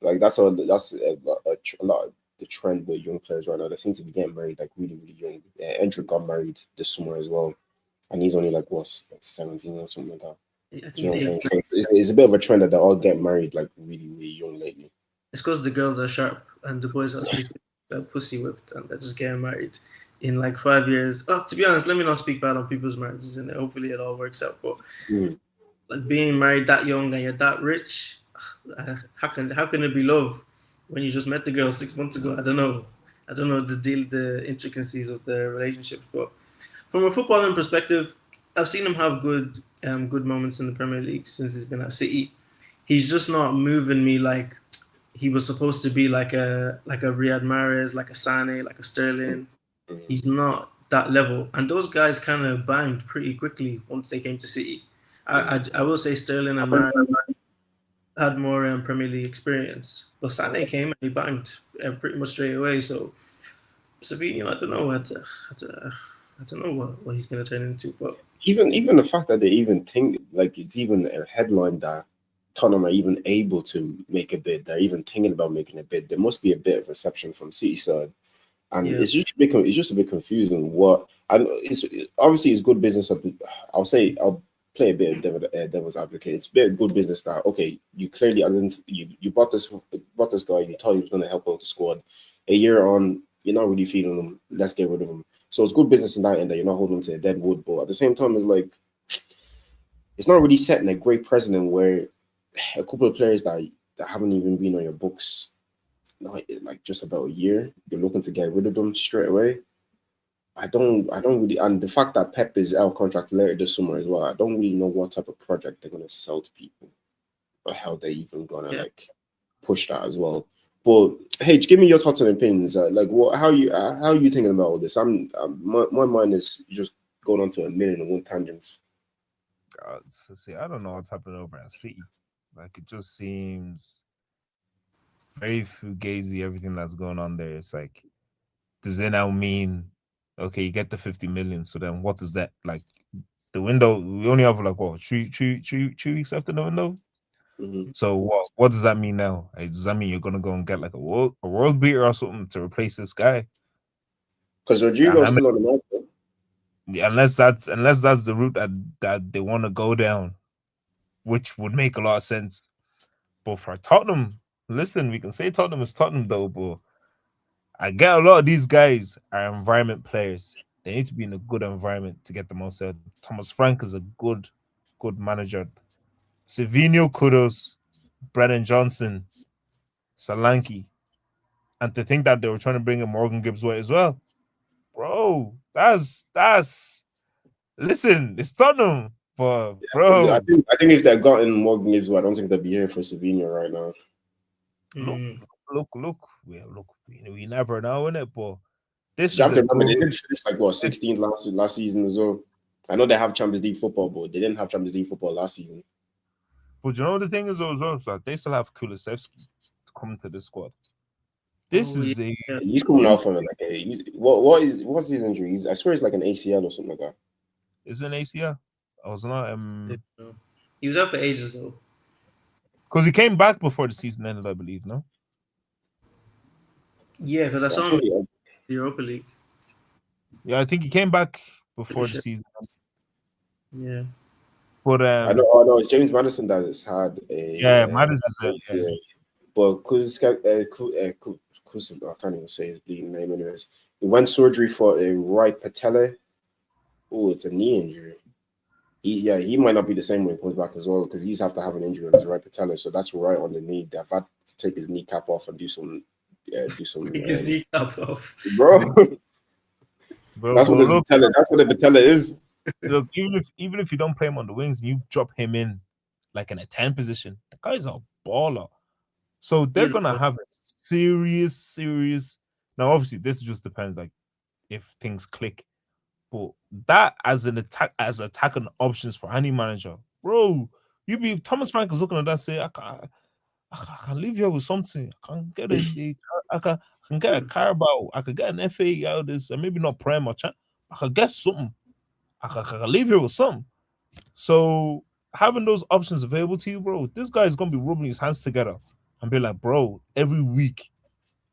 Like that's a lot of the trend with young players right now. They seem to be getting married like really, really young. Endrick got married this summer as well, and he's only like 17 or something like that. I think it's a bit of a trend that they all get married like really, really young lately. It's because the girls are sharp and the boys are stupid. They're pussy whipped and they're just getting married in like 5 years. Oh, to be honest, let me not speak bad on people's marriages and hopefully it all works out. But like being married that young and you're that rich, how can it be love when you just met the girl 6 months ago? I don't know the intricacies of the relationship. But from a footballing perspective, I've seen him have good moments in the Premier League since he's been at City. He's just not moving me like he was supposed to be like a Riyad Mahrez, like a Sane, like a Sterling. Mhm. He's not that level, and those guys kind of banged pretty quickly once they came to City. I will say Sterling and Mahrez had more Premier League experience, but Sane came and he banged pretty much straight away. So Savinho, I don't know, I don't know what he's gonna turn into, but Even the fact that they even think like it's even a headline that Tottenham are even able to make a bid, they're even thinking about making a bid. There must be a bit of reception from City side, and yeah, it's just a bit confusing. What and it's obviously it's good business. I'll say I'll play a bit of devil's advocate. It's a bit of good business that okay, you clearly you bought this guy. You thought he was going to help out the squad. A year on, you're not really feeling him. Let's get rid of him. So it's good business in that end that you're not holding to a dead wood. But at the same time, it's like it's not really setting a great precedent where a couple of players that haven't even been on your books not like just about a year, you're looking to get rid of them straight away. I don't really, and the fact that Pep is out of contract later this summer as well, I don't really know what type of project they're gonna sell to people or how they even gonna yeah. like push that as well. But hey, give me your thoughts and opinions. Like, what? How are you thinking about all this? My mind is just going on to a million and one tangents. God, see, I don't know what's happening over at City. Like it just seems very fugazi. Everything that's going on there. It's like, does it now mean okay, you get the 50 million? So then, what does that like? The window we only have like what 3 weeks left in the window. Mm-hmm. So what does that mean now? Does that mean you're gonna go and get like a world beater or something to replace this guy? Because And Rodrigo's I mean, still on the market. unless that's the route that they want to go down, which would make a lot of sense. But for Tottenham, listen, we can say Tottenham is Tottenham though, but I get a lot of these guys are environment players. They need to be in a good environment to get the most out of them. Thomas Frank is a good manager. Savinho, Kudos, Brennan Johnson, Solanke. And to think that they were trying to bring in Morgan Gibbs White as well. Bro, that's listen, it's Tottenham. But Because bro, I think if they got in Morgan Gibbs, I don't think they'd be here for Sevilla right now. look, Mm. we never know in it, but this You is have a to remember they good did finish like what this 16th last season as well. I know they have Champions League football, but they didn't have Champions League football last season. but you know the thing is though, as well, so they still have Kulusevski to come into this squad. This Oh yeah, is a yeah. He's coming this off from like what's his injury? I swear it's like an ACL or something like that. is an ACL. I was not He was out for ages though. because he came back before the season ended, I believe. No, Yeah, because I I saw him think in the Europa League. yeah, I think he came back Pretty before the sure. season. Yeah. But I know. Oh no, it's James Madison that has had yeah, a Matters is a ACL, but I can't even say his bleeding name. Anyways, he went surgery for a right patella. Oh, it's a knee injury. He might not be the same when he comes back as well because he's have to have an injury on his right patella, so that's right on the knee. They've had to take his kneecap off and do some, Take his kneecap off. bro. bro. But look, That's what the patella is. look, even if you don't play him on the wings and you drop him in like in a 10 position, the guy's a baller. So He they're is a gonna ball. have a serious. Now, obviously, this just depends like if things click. But that as attacking options for any manager, bro. You be Thomas Frank is looking at that and say, I can leave here with something. I can get I can get a Carabao. I could get an FA out of this, and maybe not Prem or Chan. I could get something. I can leave here with something. So having those options available to you, bro, this guy is gonna be rubbing his hands together and be like, bro, every week,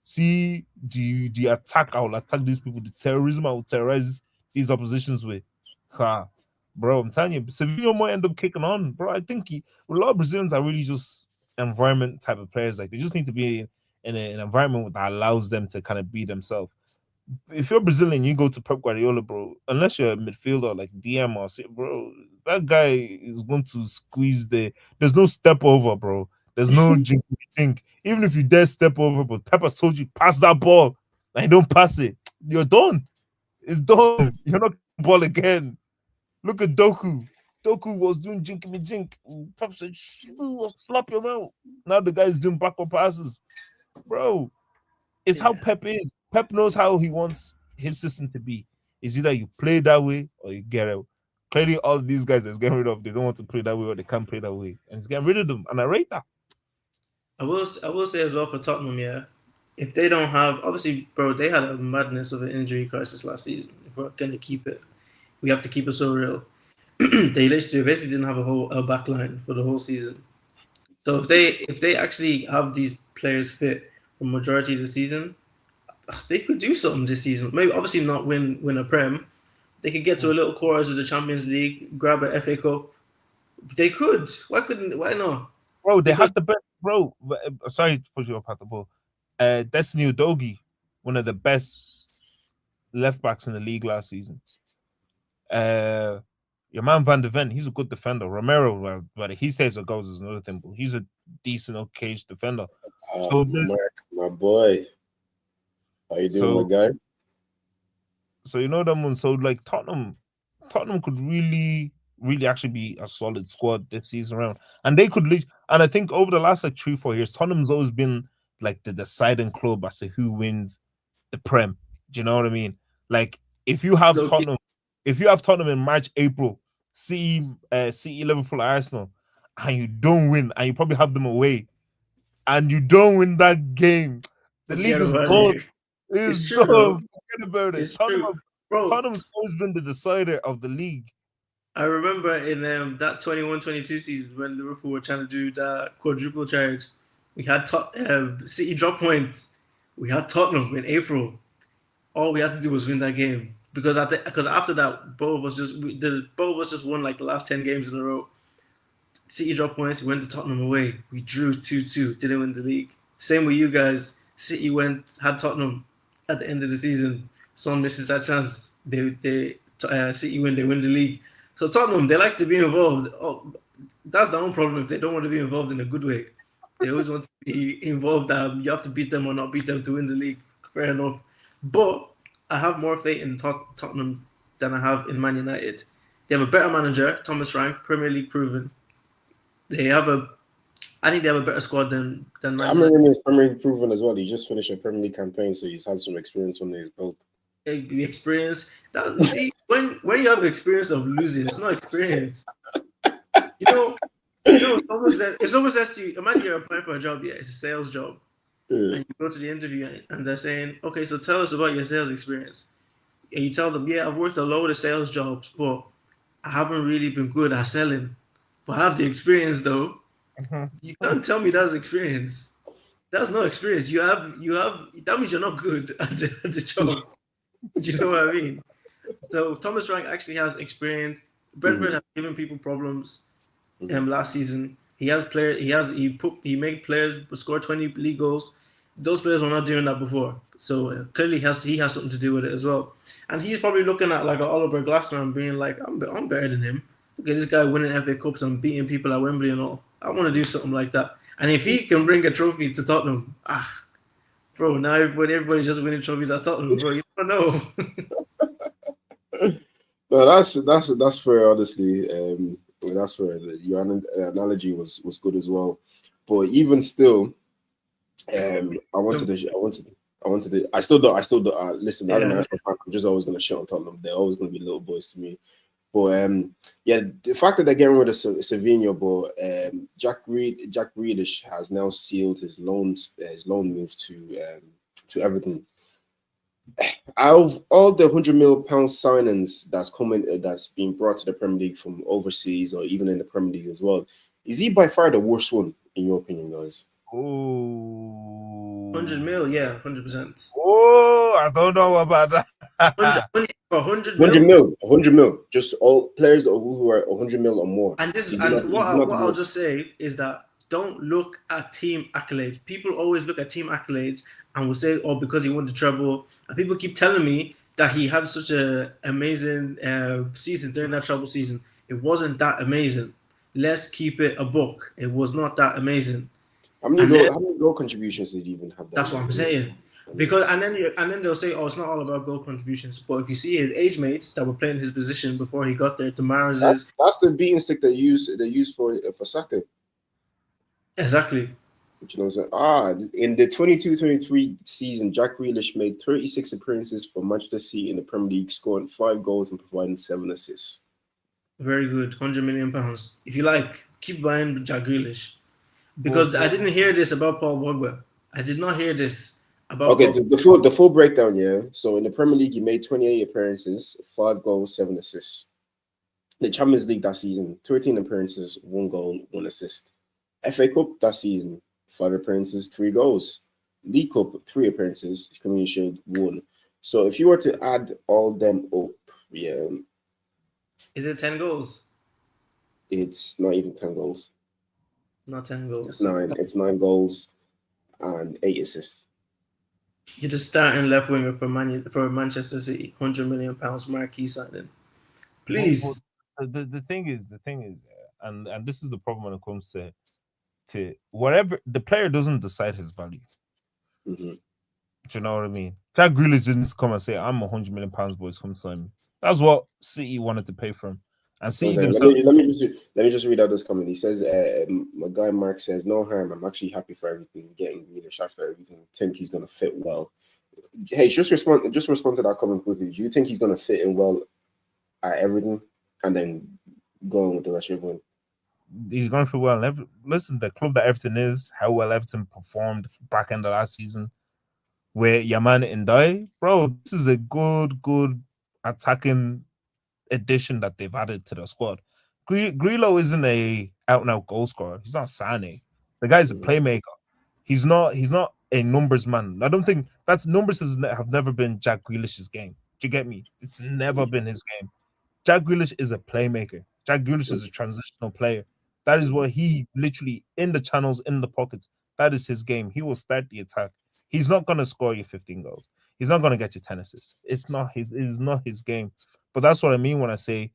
see the attack. I will attack these people. The terrorism I will terrorize these oppositions with. Ha, bro, I'm telling you, Sevilla might end up kicking on, bro. I think a lot of Brazilians are really just environment type of players. Like they just need to be in an environment that allows them to kind of be themselves. If you're Brazilian, you go to Pep Guardiola, bro. Unless you're a midfielder like DM or bro, that guy is going to squeeze the. There's no step over, bro. There's no jink. Even if you dare step over, but Pep has told you pass that ball, and don't pass it, you're done. It's done. You're not getting the ball again. Look at Doku. Doku was doing jinky me jink. Pep said, slap your mouth. Now the guy's doing backward passes. Bro, it's how Pep is. Pep knows how he wants his system to be. It's either you play that way or you get out. Clearly, all these guys that's getting rid of, they don't want to play that way or they can't play that way. And he's getting rid of them. And I rate that. I will say as well for Tottenham, yeah. If they don't have, obviously, bro, they had a madness of an injury crisis last season. If we're gonna keep it, we have to keep it so real. They basically didn't have a back line for the whole season. So if they actually have these players fit for majority of the season, they could do something this season. Maybe obviously not win a Prem. They could get to a little chorus of the Champions League, grab an FA Cup. They could. Why not? Bro, they had the best. Bro, sorry to put you up at the ball. Destiny Udogie, one of the best left backs in the league last season. Your man Van de Ven, he's a good defender. Romero, well, but he stays or goes is another thing, but he's a decent, cage defender. So my boy, how you doing, my guy? So you know them ones. So like Tottenham could really actually be a solid squad this season around, and they could lead. And I think over the last like 3-4 years, Tottenham's always been like the deciding club as to who wins the Prem. Do you know what I mean? Like if you have Tottenham in March, April, City, Liverpool, Arsenal, and you don't win, and you probably have them away, and you don't win that game, the league is gone. It's true, bro. Forget about it. Tottenham's always been the decider of the league. I remember in that 21-22 season when Liverpool were trying to do that quadruple charge, we had City drop points. We had Tottenham in April. All we had to do was win that game. Because after that, both of us just won like the last 10 games in a row. City dropped points. We went to Tottenham away. We drew 2-2. Didn't win the league. Same with you guys. City had Tottenham at the end of the season. Son misses that chance. City win. They win the league. So Tottenham, they like to be involved. Oh, that's their own problem if they don't want to be involved in a good way. They always want to be involved. You have to beat them or not beat them to win the league. Fair enough. But I have more faith in Tottenham than I have in Man United. They have a better manager, Thomas Frank, Premier League proven. I think they have a better squad than Man United. I'm Premier League proven as well. He just finished a Premier League campaign, so he's had some experience under his belt. Experience that you see when you have experience of losing, it's not experience. It's almost as to imagine you're applying for a job. Yeah, it's a sales job. And you go to the interview and they're saying, okay, so tell us about your sales experience. And you tell them, yeah, I've worked a load of sales jobs, but I haven't really been good at selling. But I have the experience though. You can't tell me that's experience. That's no experience. You have that means you're not good at the job. Do you know what I mean? So Thomas Frank actually has experience. Brentford has given people problems last season. He made players score 20 league goals. Those players were not doing that before. So clearly he has something to do with it as well. And he's probably looking at like an Oliver Glasner and being like, I'm better than him. Look at this guy winning FA Cups and beating people at Wembley and all. I want to do something like that. And if he can bring a trophy to Tottenham, bro, now everybody's just winning trophies at Tottenham, bro, you don't know. No, that's fair, honestly. That's fair. Your analogy was good as well. But even still, I still don't listen. I'm just always gonna shit on Tottenham. They're always gonna be little boys to me. But the fact that they're getting rid of Savinho, but Jack Grealish has now sealed his loan move to Everton. Out of all the £100 million signings that's being brought to the Premier League from overseas or even in the Premier League as well, is he by far the worst one in your opinion, guys? Oh, 100 mil, yeah, 100%. Oh, I don't know about that. 100 mil, just all players who are 100 mil or more. And what I'll just say is that don't look at team accolades. People always look at team accolades and will say, "Oh, because he won the treble." And people keep telling me that he had such an amazing season during that treble season. It wasn't that amazing. Let's keep it a book. It was not that amazing. How many goal contributions did he even have? That's what I'm saying. Because and then they'll say, oh, it's not all about goal contributions. But if you see his age mates that were playing his position before he got there, Damaris That's is that's the beating stick they use for Saka. exactly Which you know what I'm saying? In the 22-23 season, Jack Grealish made 36 appearances for Manchester City in the Premier League, scoring 5 goals and providing 7 assists. very good. £100 million. If you like, keep buying Jack Grealish. Because I But didn't hear this about Paul Pogba. I did not hear this about Okay, Paul. the full breakdown, yeah. So in the Premier League, he made 28 appearances, 5 goals, 7 assists. The Champions League that season, 13 appearances, 1 goal, 1 assist. FA Cup that season, 5 appearances, 3 goals. League Cup, 3 appearances, Community Shield, 1. So if you were to add all them up, yeah, Is it 10 goals? it's not even 10 goals. Not 10 It's goals. nine. It's 9 goals and 8 assists. You're the starting left winger for Manchester City. £100 million marquee signing. but Please. the thing is, and this is the problem when it comes to whatever the player doesn't decide his value. Mm-hmm. Do you know what I mean? Jack Grealish didn't come and say, "I'm £100 million, boys, come sign me." That's what City wanted to pay for him, and One City second. Let themselves. me let me just let me just read out this comment. He says, "My guy Mark says no harm. I'm actually happy for everything. Getting Grealish after everything. Think he's gonna fit well." Hey, just respond to that comment quickly. Do you think he's gonna fit in well at everything, and then go on with the rest of everyone? He's going for well. Listen, the club that Everton is, how well Everton performed back end of last season, where Yaman and Die, bro, this is a good attacking addition that they've added to the squad. Grillo isn't a out and out goal scorer. He's not Sane. The guy's a Mm, playmaker. He's not a numbers man. I don't think that's numbers have never been Jack Grealish's game. Do you get me? It's never been his game. Jack Grealish is a playmaker. Jack Grealish mm, is a transitional player. That is mm, what he literally in the channels, in the pockets. That is his game. He will start the attack. He's not gonna score you 15 goals. He's not gonna get you 10 assists. It's not his game. But that's what I mean when I say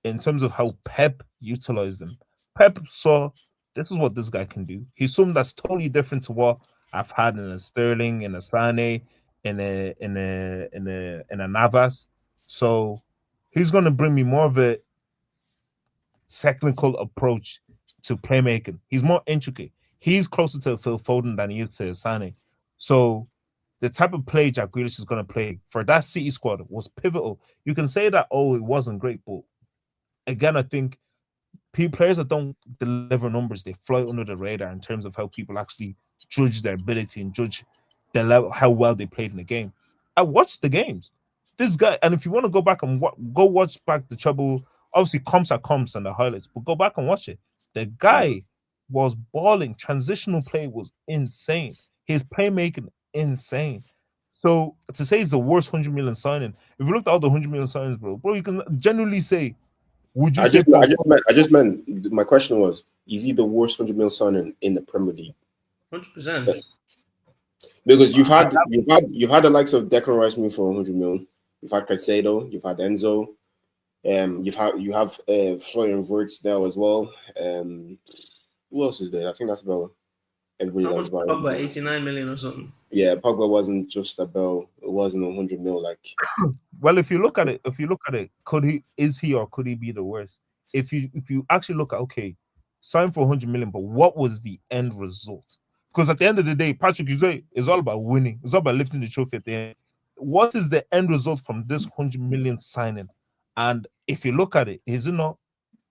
in terms of how Pep utilized them. Pep saw this is what this guy can do. He's something that's totally different to what I've had in a Sterling, in a Sane, in a Navas. So he's gonna bring me more of a technical approach to playmaking. He's more intricate. He's closer to Phil Foden than he is to Sane. So the type of play Jack Grealish is going to play for that City squad was pivotal. You can say that, oh, it wasn't great, but again, I think players that don't deliver numbers, they fly under the radar in terms of how people actually judge their ability and judge the level, how well they played in the game. I watched the games. This guy, and if you want to go back and go watch back the trouble, obviously comps are comps and the highlights, but go back and watch it. The mm. guy was balling. Transitional play was insane. His playmaking insane. So to say he's the worst 100 million signing, if you looked at all the 100 million signings, bro, you can genuinely say, would you I say just, I Paul? just meant, I just meant. My question was: is he the worst 100 mil signing in the Premier League? 100%. Because you've had the likes of Declan Rice move for 100 mil. You've had Caicedo, you've had Enzo, you have Florian Wirtz now as well. Who else is there? I think that's about everybody How that much was about Pogba? 100 mil. 89 million or something. Yeah, Pogba wasn't just about. It wasn't 100 mil. Like Well, if you look at it, could he be the worst? If you actually look at okay, sign for 100 million, but what was the end result? Because at the end of the day, Patrick, you say it's all about winning. It's all about lifting the trophy at the end. What is the end result from this 100 million signing? And if you look at it, is it not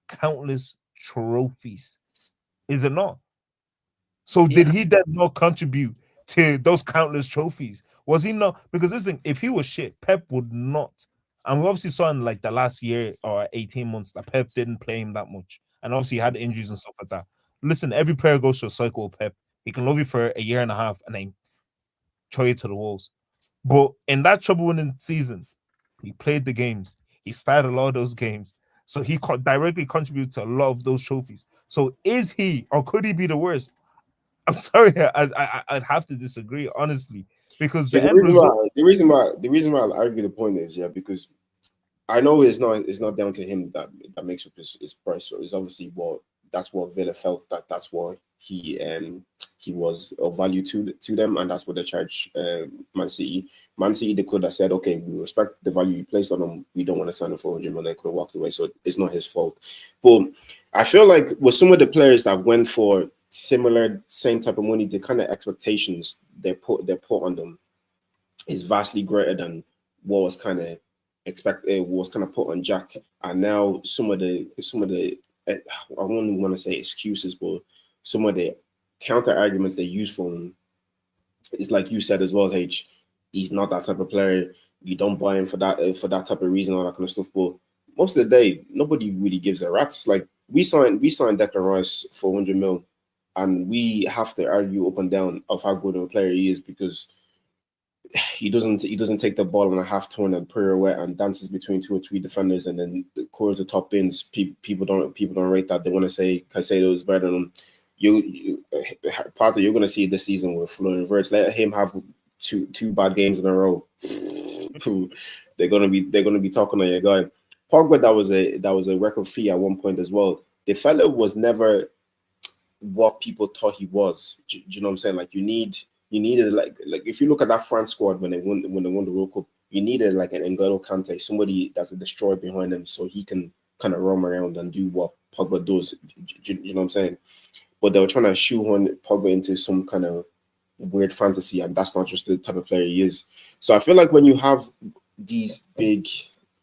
countless trophies? Is it not? So did Yeah. he then not contribute to those countless trophies? Was he not? Because this thing, if he was shit, Pep would not. And we obviously saw in like the last year or 18 months that Pep didn't play him that much. And obviously he had injuries and stuff like that. Listen, every player goes through a cycle with Pep. He can love you for a year and a half and then throw you to the walls. But in that trouble winning season, he played the games. He started a lot of those games. So he directly contributed to a lot of those trophies. So is he or could he be the worst? I'm sorry, I'd have to disagree honestly because see the the end reason result. why the reason why the reason why I'll argue the point is because I know it's not down to him that makes up his price. So it's obviously that's what Villa felt that's why he was of value to them, and that's what they charge Man City. Man City, they could have said, okay, we respect the value you placed on him. We don't want to sign him for 100 million. They could have walked away, so it's not his fault. But I feel like with some of the players that went for same type of money, the kind of expectations they put on them is vastly greater than what was kind of put on Jack. And now some of the I wouldn't want to say excuses, but some of the counter arguments they use for him is like you said as well, H. He's not that type of player. You don't buy him for that type of reason, all that kind of stuff. But most of the day, nobody really gives a rat's. Like we signed Declan Rice for 100 mil, and we have to argue up and down of how good of a player he is because he doesn't take the ball on a half turn and pirouette and dances between 2 or 3 defenders and then cores the top bins. People don't rate that. They want to say Caicedo is better than him. Partner, you're going to see this season with Florian Wirtz. Let him have two bad games in a row. They're gonna be talking on your guy. Pogba, that was a record fee at one point as well. The fella was never what people thought he was. Do you know what I'm saying? Like you needed like if you look at that France squad when they won the World Cup, you needed like an N'Golo Kante, somebody that's a destroyer behind him, so he can kind of roam around and do what Pogba does. You know what I'm saying? But they were trying to shoehorn Pogba into some kind of weird fantasy, and that's not just the type of player he is. So I feel like when you have these big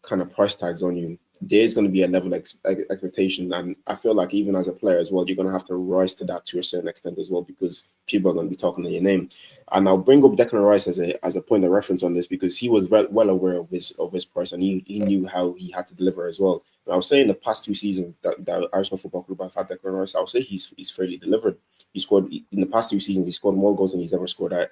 kind of price tags on you, there's going to be a level of expectation, and I feel like even as a player as well, you're going to have to rise to that to a certain extent as well because people are going to be talking to your name. And I'll bring up Declan Rice as a point of reference on this because he was well aware of his price, and he knew how he had to deliver as well. And I would say in the past 2 seasons that Arsenal Football Club have had Declan Rice, I would say he's fairly delivered. He scored in the past 2 seasons. He scored more goals than he's ever scored at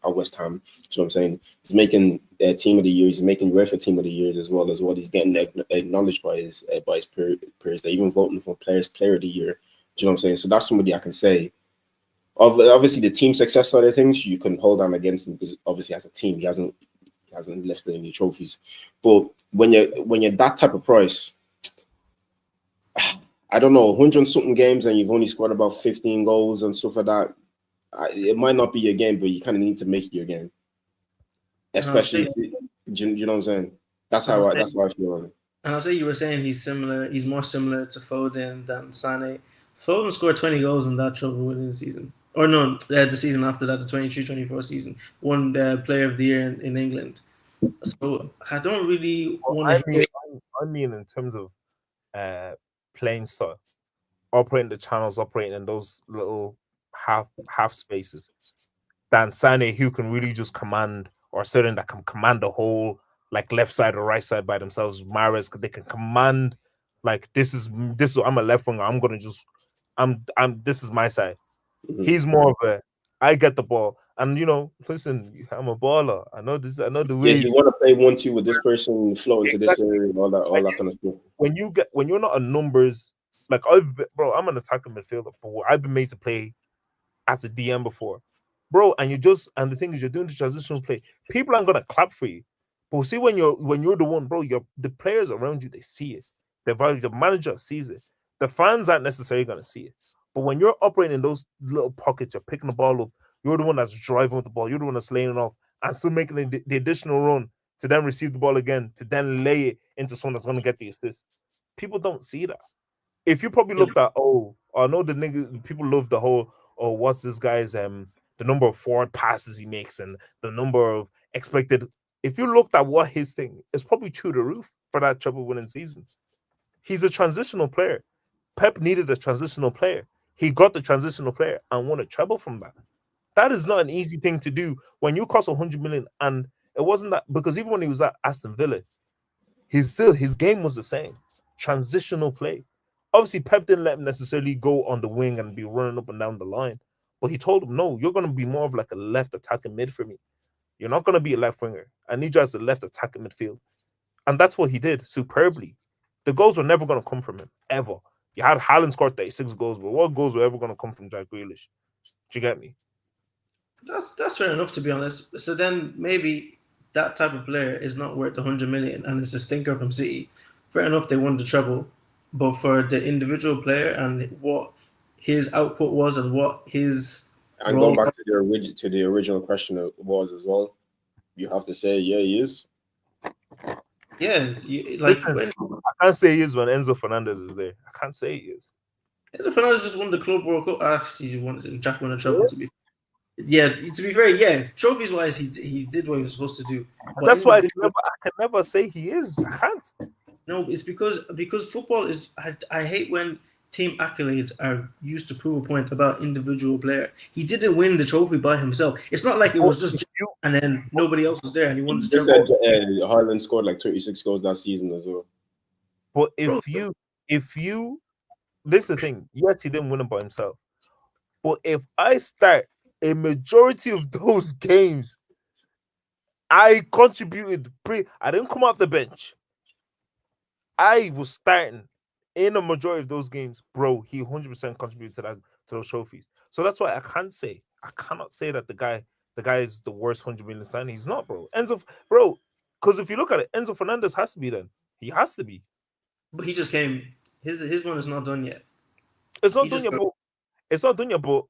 West Ham. So I'm saying he's making Team of the Year. He's making UEFA Team of the Years as well. He's getting acknowledged by his peers. They're even voting for Player of the Year. Do you know what I'm saying? So that's somebody I can say. Obviously, the team success side of things you can hold on against him because obviously as a team he hasn't lifted any trophies. But when you're that type of price, I don't know, 100 something games and you've only scored about 15 goals and stuff like that. It might not be your game, but you kind of need to make it your game. Especially, do you know what I'm saying? That's how I feel on it. And I'll say you were saying he's similar. He's more similar to Foden than Sané. Foden scored 20 goals in that trouble winning season. Or no, the season after that, the 23-24 season. Won the Player of the Year in England. So I don't really want to hear. I mean, in terms of playing style, operating the channels, operating in those little half spaces, than Sané, who can really just command, or certain that can command the whole like left side or right side by themselves. Mahrez, they can command like this is I'm a left winger. I'm gonna just I'm this is my side. Mm-hmm. He's more of a I get the ball. And listen, I'm a baller. I know this. I know the way. Yeah, you want to play 1-2 with this person, flow into this area, and all that kind of stuff. When you're not a numbers, like I'm an attacking midfielder, but I've been made to play as a DM before, bro. And the thing is, you're doing the transitional play. People aren't gonna clap for you, but see when you're the one, bro. The players around you, they see it. The manager sees it. The fans aren't necessarily gonna see it. But when you're operating in those little pockets, you're picking the ball up. You're the one that's driving with the ball. You're the one that's laying it off and still making the additional run to then receive the ball again, to then lay it into someone that's going to get the assist. People don't see that. If you probably looked at, I know people love the whole, what's this guy's, the number of forward passes he makes and the number of expected. If you looked at what his thing is, probably through the roof for that treble winning season. He's a transitional player. Pep needed a transitional player. He got the transitional player and won a treble from that. That is not an easy thing to do when you cost 100 million. And it wasn't that, because even when he was at Aston Villa, his game was the same. Transitional play. Obviously, Pep didn't let him necessarily go on the wing and be running up and down the line. But he told him, no, you're going to be more of like a left attacking mid for me. You're not going to be a left winger. I need you as a left attacking midfield. And that's what he did superbly. The goals were never going to come from him, ever. You had Haaland scored 36 goals, but what goals were ever going to come from Jack Grealish? Do you get me? That's fair enough, to be honest. So then maybe that type of player is not worth 100 million and it's a stinker from City. Fair enough, they won the treble, but for the individual player and what his output was and what his And going role back was. to the original question it was as well, you have to say, yeah, he is. Yeah, like Listen, when I can't say he is when Enzo Fernandez is there. I can't say he is. Enzo Fernandez just won the Club World Cup. Actually, Jack won a trophy. To be fair, yeah, trophies wise, he did what he was supposed to do. But That's why individual, I can never say he is. I can't. no, it's because football is. I hate when team accolades are used to prove a point about individual player. He didn't win the trophy by himself. It's not like it But was just if you, and then nobody else was there and he won You the just trophy. said Haaland scored like 36 goals that season as well. but Bro, if you, this is the thing. Yes, he didn't win it by himself. But if I start a majority of those games, I contributed. I didn't come off the bench. I was starting in a majority of those games, bro. He 100% contributed to those trophies. So that's why I cannot say that the guy is the worst 100 million signing. He's not, bro. Bro, because if you look at it, Enzo Fernandez has to be then. He has to be. but he just came. His one is not done yet. It's He not done just yet, but it's not done yet. But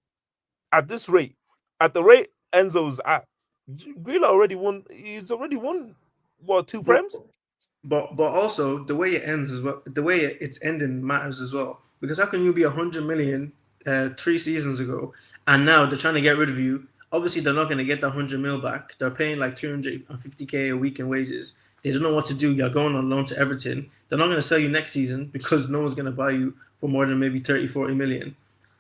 at this rate, at the rate Enzo's at, Grilla already won. He's already won what, two but prems? but also the way it ends as well. The way it's ending matters as well. Because how can you be 100 million 3 seasons ago, and now they're trying to get rid of you? Obviously, they're not going to get that 100 mil back. They're paying like 350K a week in wages. They don't know what to do. You're going on loan to Everton. They're not going to sell you next season because no one's going to buy you for more than maybe 30, 40 million.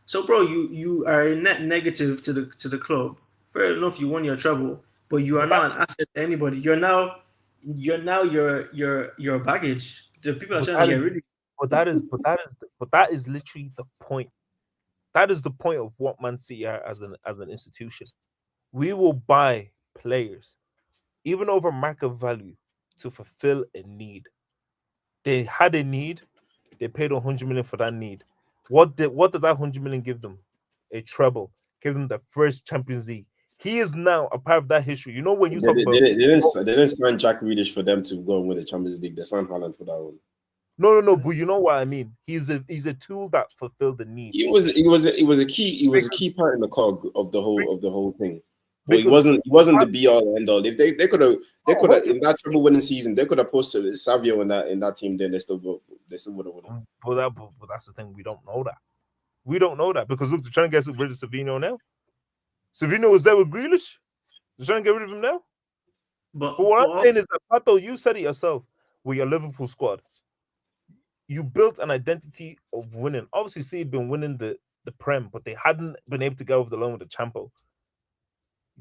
So, bro, you are a net negative to the club. Fair enough, you won your treble, but you are But that, not an asset to anybody. You're now your baggage. The people are but trying to that get is, rid of you. but that is literally the point. That is the point of what Man City are as an institution. We will buy players even over market value to fulfill a need. They had a need. They paid 100 million for that need. What did that 100 million give them? A treble. Give them the first Champions League. He is now a part of that history. You know when you They, talk they, they, about, didn't, they didn't oh, they didn't sign Jack Grealish for them to go and win the Champions League. They signed Haaland for that one. no, but you know what I mean. He's a tool that fulfilled the need. It was a Because, key part in the cog of the whole thing. But he because wasn't he wasn't the be all end all. If they could have oh, in that triple winning season, they could have posted Savio in that team, then they still would have won it. but that's the thing. We don't know that. We don't know that because look, they're trying to get rid of Savino now. Savino was there with Grealish. They're trying to get rid of him now. But But what but I'm saying is that Pato, you said it yourself with your Liverpool squad. You built an identity of winning. Obviously, see, been winning the Prem, but they hadn't been able to get over the line with the Champo.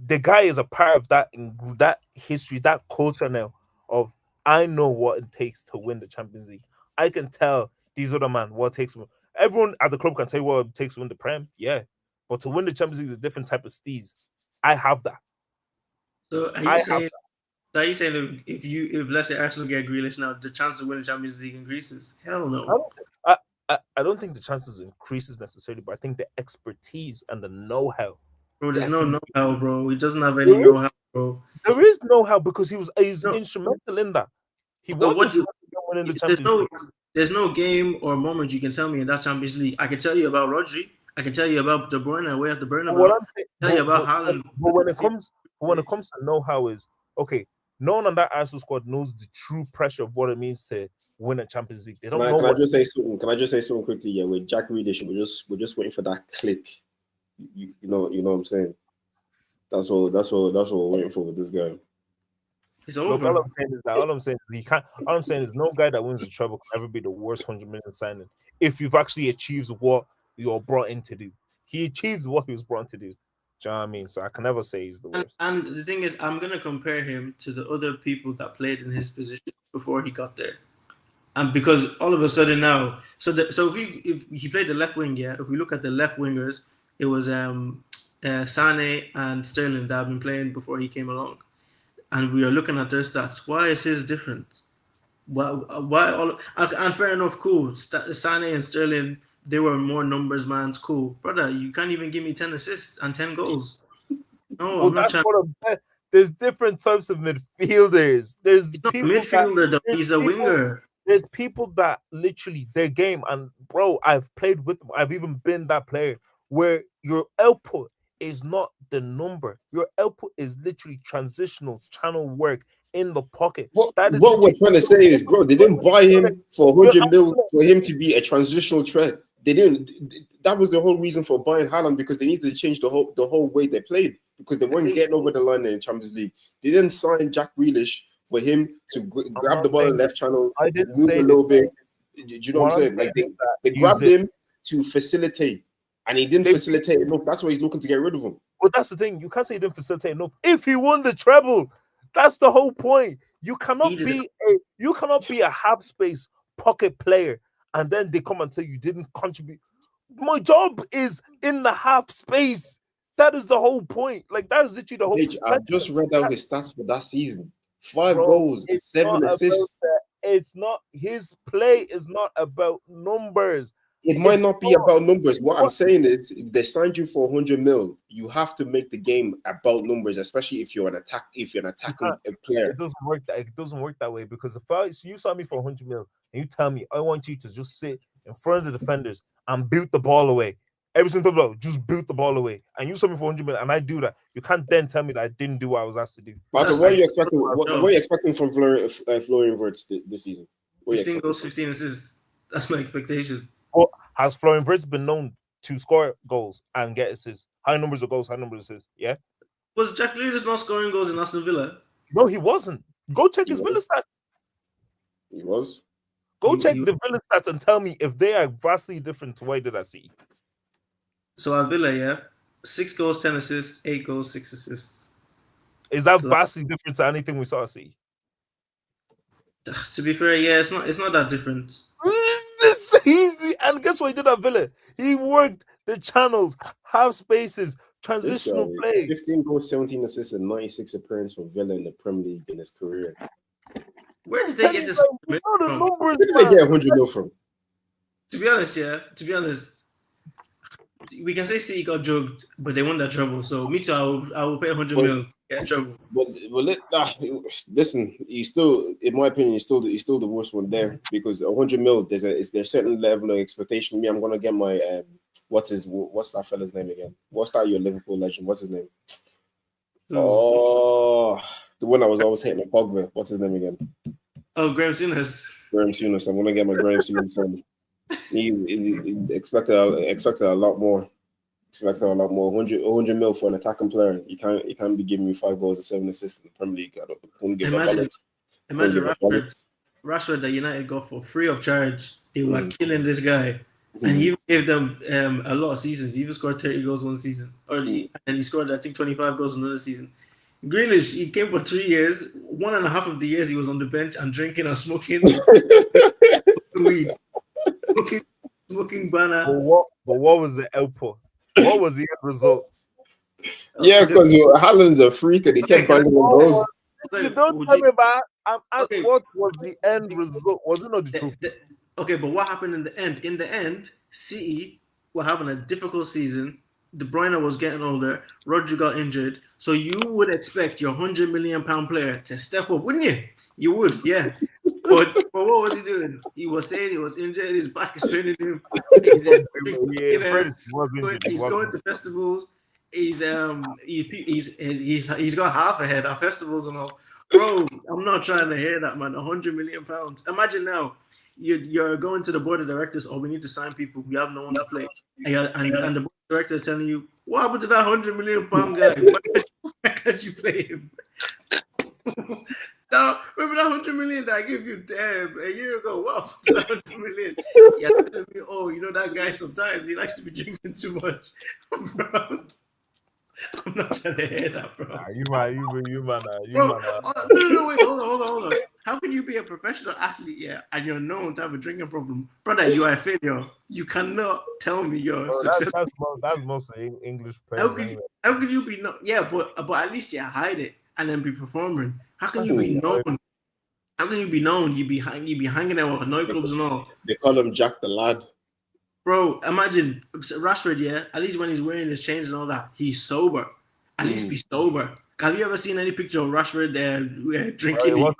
The guy is a part of that history, that culture now of I know what it takes to win the Champions League. I can tell these other man what it takes. Everyone at the club can tell you what it takes to win the Prem, yeah, but to win the Champions League is a different type of steez. I have that. so are I you have saying so are you saying that if let's say Arsenal get Grealish now, the chance of winning Champions League increases? Hell I no. don't, I don't think the chances increases necessarily, but I think the expertise and the know-how Bro, there's no definitely know-how, bro. He doesn't have any there is, know-how, bro. there is know-how because he's No, instrumental in that. He but was what do instrumental in winning the there's Champions no League. there's no game or moment you can tell me in that Champions League. I can tell you about Rodri. I can tell you about De Bruyne away at the But what Bernabeu. I'm saying, Tell you about Haaland. when it comes to know-how is okay. No one on that Arsenal squad knows the true pressure of what it means to win a Champions League. They Can don't I know can I what. just say something? Can I just say something quickly? Yeah, with Jack Grealish, we're just waiting for that click. You know what I'm saying? That's what we're waiting for with this guy. It's Look, over. all I'm saying is he can't. All I'm saying is no guy that wins the treble can ever be the worst 100 million signing if you've actually achieved what you're brought in to do. He achieves what he was brought in to do. Do you know what I mean? So I can never say he's the worst. And the thing is, I'm gonna compare him to the other people that played in his position before he got there. And because all of a sudden now, so if he played the left wing, yeah. If we look at the left wingers, it was Sane and Sterling that have been playing before he came along, and we are looking at their stats. Why is his different? Why all? And fair enough, cool. Sane and Sterling, they were more numbers man's cool, brother. You can't even give me 10 assists and 10 goals. No, Well, I'm not that's trying. what I'm saying. There's different types of midfielders. There's He's not a people that midfielder though. there's He's a people winger. there's people that literally their game, and bro, I've played with them. I've even been that player where your output is not the number. Your output is literally transitional channel work in the pocket. That is What we're literally trying to say is, bro, they didn't buy him for your 100 mil output. for him to be a transitional threat. They didn't. That was the whole reason for buying Haaland, because they needed to change the whole way they played, because they weren't getting over the line in the Champions League. They didn't sign Jack Grealish for him to I'm grab not the ball in saying the this. left channel, I didn't move a say little this. bit. Do you know what What I'm I'm saying? Like saying is that they use grabbed it. him to facilitate, and he didn't They facilitate enough. That's why he's looking to get rid of him. But that's the thing. You can't say he didn't facilitate enough. If he won the treble, that's the whole point. He did it. You cannot be a half space pocket player and then they come and say you didn't contribute. My job is in the half space. That is the whole point. Like that is literally the whole. Mitch, I've just read out his stats for that season: 5 Bro, goals, it's not 7 about assists. that. It's not his play is not about numbers. It might It's not be not. about numbers. What I'm What saying is, if they signed you for 100 mil, you have to make the game about numbers, especially if you're an you attacking can't. player. It doesn't work that it doesn't work that way because if you sign me for 100 mil and you tell me I want you to just sit in front of the defenders and boot the ball away every single time, just boot the ball away, and you sign me for 100 mil and I do that, you can't then tell me that I didn't do what I was asked to do. But Martin, that's what are like you expecting? What no, are you expecting from Florian Wirtz this season? What are you 15 expecting goals, from? 15 assists. That's my expectation. But has Florian Wirtz been known to score goals and get assists? High numbers of goals, high numbers of assists. Yeah. Was Jack Grealish not scoring goals in Aston Villa? No, he wasn't. Go check He his Villa was. stats. He was. Go He, check he, the Villa stats and tell me if they are vastly different to what did I see. so at Villa, yeah, 6 goals, 10 assists, 8 goals, 6 assists. Is that So vastly different to anything we saw see? to be fair, yeah, it's not that different. And guess what he did at Villa? He worked the channels, half spaces, This guy, transitional play. 15 goals, 17 assists, and 96 appearances for Villa in the Premier League in his career. Where I'm did they telling get you, this man, you from? know the numbers, Where did they man. get 100 mil from? To be honest, yeah, to be honest, we can say City got drugged, but they won that treble. So me too, I will pay 100 But, mil to get a treble. listen, he's still, in my opinion, he's still the worst one there, because 100 mil, there's a certain level of expectation. Me, I'm gonna get my what's that fella's name again? What's that your Liverpool legend? What's his name? Oh, the one I was always hating on Pogba. What's his name again? Oh, Graham Souness. Graham Souness. I'm gonna get my Graham Souness. He expected a lot more. Expected a lot more. 100 mil for an attacking player. You can't be giving me 5 goals and 7 assists in the Premier League. I wouldn't give a Imagine bollocks. Rashford that United got for free of charge. They were killing this guy, and he even gave them a lot of seasons. He even scored 30 goals one season, and he scored I think 25 goals another season. Grealish, he came for 3 years. 1.5 of the years he was on the bench and drinking and smoking weed, smoking banana. But what was the output? What was the end result? Yeah, because Haaland's a freak and he kept banging on goals. You don't tell me about. What was the end result? Was it not the truth? Okay, but what happened in the end? In the end, City were having a difficult season. De Bruyne was getting older. Rodri got injured. So you would expect your £100 million player to step up, wouldn't you? You would, yeah. But what was he doing? He was saying he was injured. His back is paining him. He's going to festivals. He's got half a head at festivals and all. Bro, I'm not trying to hear that, man. £100 million. Imagine now you're going to the board of directors. Oh, we need to sign people. We have no one to play, and the board of directors telling you, what happened to that £100 million guy? Why can't you play him? Now, remember that 100 million that I gave you a year ago? What happened to that 100 million? Yeah, telling me, oh, you know that guy sometimes he likes to be drinking too much. Bro, I'm not trying to hear that, bro. You man. No, wait, hold on. How can you be a professional athlete, yeah, and you're known to have a drinking problem? Brother, you are a failure. You cannot tell me you're successful. That's mostly English players. How can you be known? Yeah, but at least you hide it and then be performing. How can you be known? How can you be known? You be hanging out with nightclubs and all. They call him Jack the Lad. Bro, imagine Rashford, yeah, at least when he's wearing his chains and all that, he's sober. At least be sober. Have you ever seen any picture of Rashford drinking?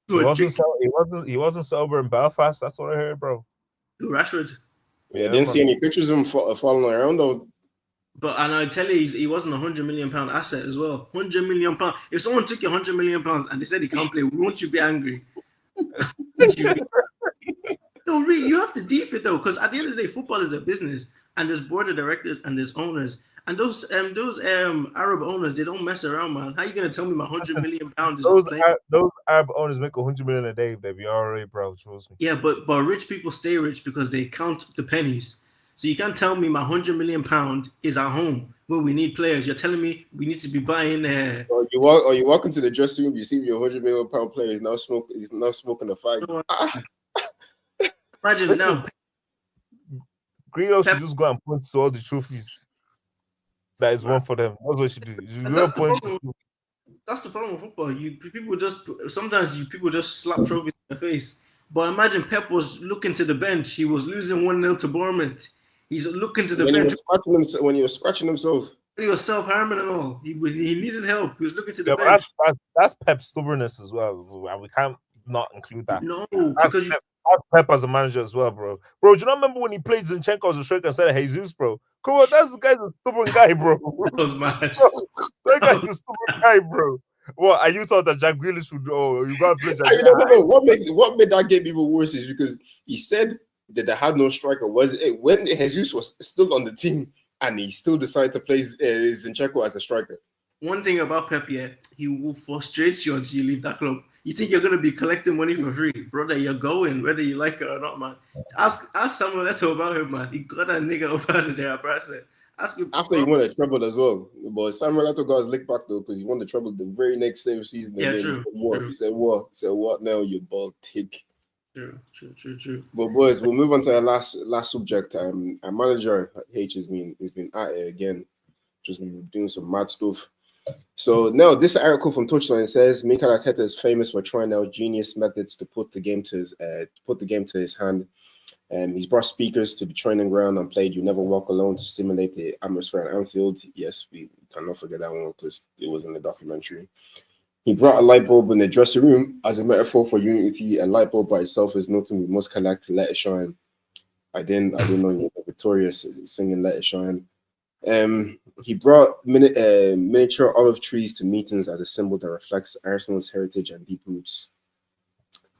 He wasn't sober in Belfast. That's what I heard, bro. Rashford. Yeah, didn't see any pictures of him falling around though. But and I tell you, he wasn't £100 million asset as well. £100 million. If someone took you £100 million and they said he can't play, won't you be angry? No, really, you have to deep it though, because at the end of the day, football is a business, and there's board of directors and there's owners, and those Arab owners, they don't mess around, man. How you gonna tell me my £100 million is not playing? Those Arab owners make 100 million a day, baby. Already, bro. Trust me. Yeah, but rich people stay rich because they count the pennies. So you can't tell me my £100 million is at home where we need players. You're telling me we need to be buying. Or you walk into the dressing room, you see your £100 million player is now smoking a fag. Imagine now. Greedo should just go and point to all the trophies. That is one for them. That's what you should do. That's the problem with football. Sometimes people just slap trophies in the face. But imagine Pep was looking to the bench. He was losing 1-0 to Bournemouth. He's looking to the bench. When he was scratching himself. He was self-harming and all. He needed help. He was looking to the bench. That's Pep's stubbornness as well. We can't not include that. No, because that's Pep as a manager as well, bro. Bro, do you not remember when he played Zinchenko as a striker and said Jesus, bro? Come on, that guy's a stubborn guy, bro. That was mad. That guy's a stubborn guy, bro. What? And you thought that Jack Grealish would? Oh, you got to play Jack. No. What made that game even worse is because he said that they had no striker. Was it when Jesus was still on the team and he still decided to play Zinchenko as a striker? One thing about Pep, he will frustrate you until you leave that club. You think you're gonna be collecting money for free, brother? You're going whether you like it or not, man. Ask Samuel Eto'o about him, man. He got that nigga up out of there, Ask him after he won the treble as well. But Samuel Eto'o got his lick back though because he won the treble the very next same season. Yeah, true. He said what? He said what now? You bald tick. True. But boys, we'll move on to our last subject. Our manager H has been at it again, just been doing some mad stuff. So now this article from Touchline says Mikel Arteta is famous for trying out genius methods to put the game to his hand. He's brought speakers to the training ground and played "You Never Walk Alone" to stimulate the atmosphere at Anfield. Yes, we cannot forget that one because it was in the documentary. He brought a light bulb in the dressing room as a metaphor for unity. A light bulb by itself is nothing we must collect to let it shine. I didn't know he was victorious singing "Let It Shine." He brought miniature olive trees to meetings as a symbol that reflects Arsenal's heritage and deep roots.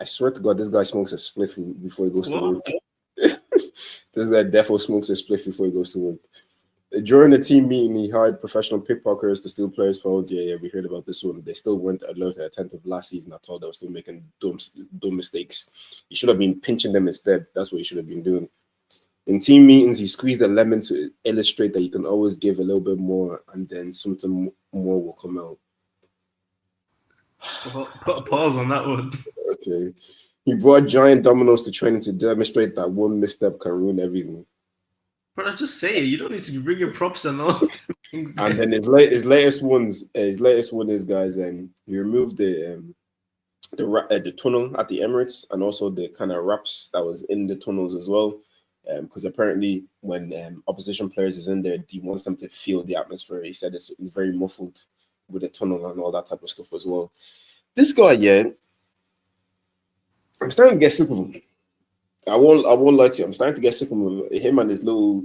I swear to God, this guy smokes a spliff before he goes to work. This guy definitely smokes a spliff before he goes to work. During the team meeting, he hired professional pickpocketers to steal players' phones. Yeah, we heard about this one. They still weren't alert and attentive last season at all. They were still making dumb mistakes. He should have been pinching them instead. That's what he should have been doing. In team meetings, he squeezed a lemon to illustrate that you can always give a little bit more and then something more will come out. Put a pause on that one. Okay. He brought giant dominoes to training to demonstrate that one misstep can ruin everything. But I just say it. You don't need to be bringing props and all things. And then his latest one is, guys, he removed the tunnel at the Emirates and also the kind of wraps that was in the tunnels as well. Because apparently when opposition players is in there, he wants them to feel the atmosphere. He said it's very muffled with the tunnel and all that type of stuff as well. This guy, I'm starting to get sick of him. I won't lie to you. I'm starting to get sick of him and his little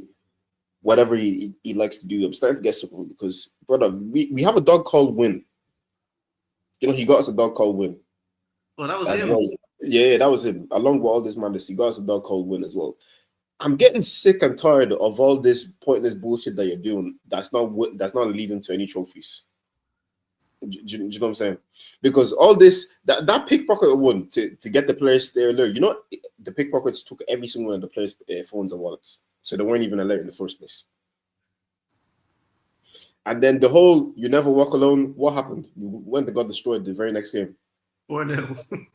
whatever he likes to do. I'm starting to get sick of him because, brother, we have a dog called Win. You know, he got us a dog called Win. Oh, that was him. Well. Yeah, that was him. Along with all this madness, he got us a dog called Win as well. I'm getting sick and tired of all this pointless bullshit that you're doing. That's not leading to any trophies. Do you know what I'm saying? Because all this, that pickpocket one to get the players there alert. You know, the pickpockets took every single one of the players' phones and wallets, so they weren't even alert in the first place. And then the whole "You Never Walk Alone." What happened? When they got destroyed the very next game. 4-0.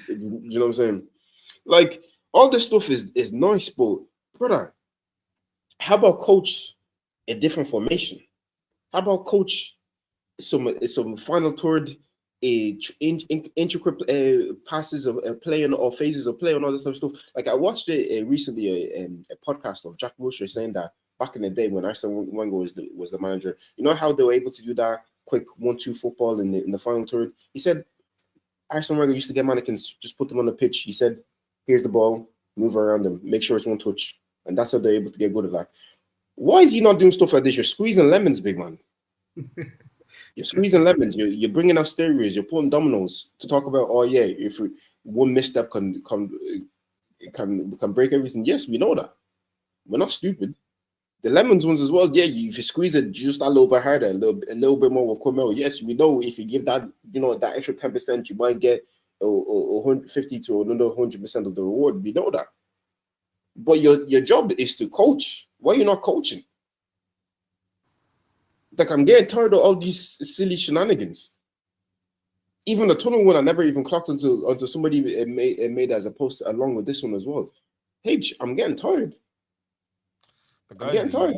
You know what I'm saying? Like, all this stuff is nice, but brother, how about coach a different formation? How about coach some final third, intricate passes of playing or phases of play and all this type of stuff? Like I watched recently a podcast of Jack Wilshere saying that back in the day when Arsene Wenger was the manager, you know how they were able to do that quick 1-2 football in the final third. He said Arsene Wenger used to get mannequins, just put them on the pitch. He said, "Here's the ball, move around them, make sure it's one touch," and that's how they're able to get good at that. Why is he not doing stuff like this? You're squeezing lemons, big man. You're squeezing lemons. You're bringing out stereos. You're putting dominoes to talk about. Oh yeah, if one misstep can break everything. Yes, we know that. We're not stupid. The lemons ones as well. Yeah, if you squeeze it just a little bit harder, a little bit more will come out. Yes, we know if you give that, that extra 10%, you might get 150 to another 100% of the reward. We know that. But your job is to coach. Why are you not coaching? Like, I'm getting tired of all these silly shenanigans. Even the tunnel one, I never even clocked until somebody made as a post along with this one as well. H, I'm getting tired. I'm getting tired.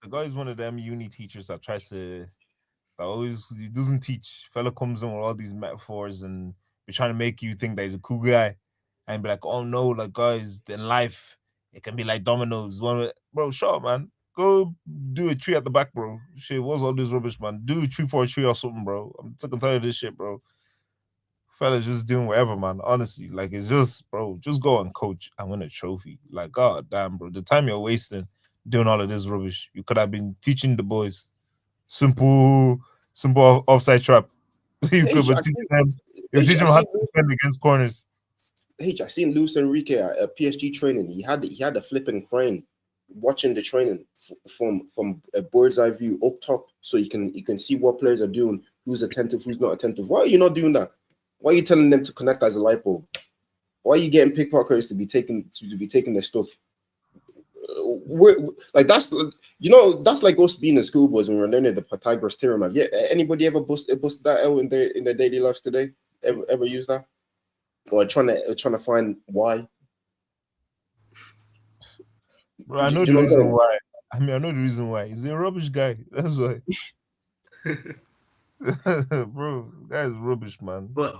The guy is one of them uni teachers that he doesn't teach. Fella comes in with all these metaphors and be trying to make you think that he's a cool guy and be like, oh no, like guys, in life, it can be like dominoes. Bro, shut up, man. Go do a tree at the back, bro. Shit, what's all this rubbish, man? Do a tree for a tree or something, bro. I'm sick and tired of this shit, bro. Fella's just doing whatever, man. Honestly, like, it's just, bro, just go and coach and win a trophy. Like, god damn, bro. The time you're wasting doing all of this rubbish, you could have been teaching the boys simple offside trap. You could have teaching them. You're teaching them how to defend against corners. I seen Luis Enrique at PSG training. He had a flipping crane, watching the training from a bird's eye view up top, so you can see what players are doing, who's attentive, who's not attentive. Why are you not doing that? Why are you telling them to connect as a light bulb? Why are you getting pickpockets to be taking their stuff? Like that's like us being in schoolboys when we're learning the Pythagoras theorem. Have anybody ever busted that out in their daily lives today? Ever use that? Or trying to find why? Bro, I know the reason why. I know the reason why. He's a rubbish guy. That's why. Bro, that is rubbish, man. But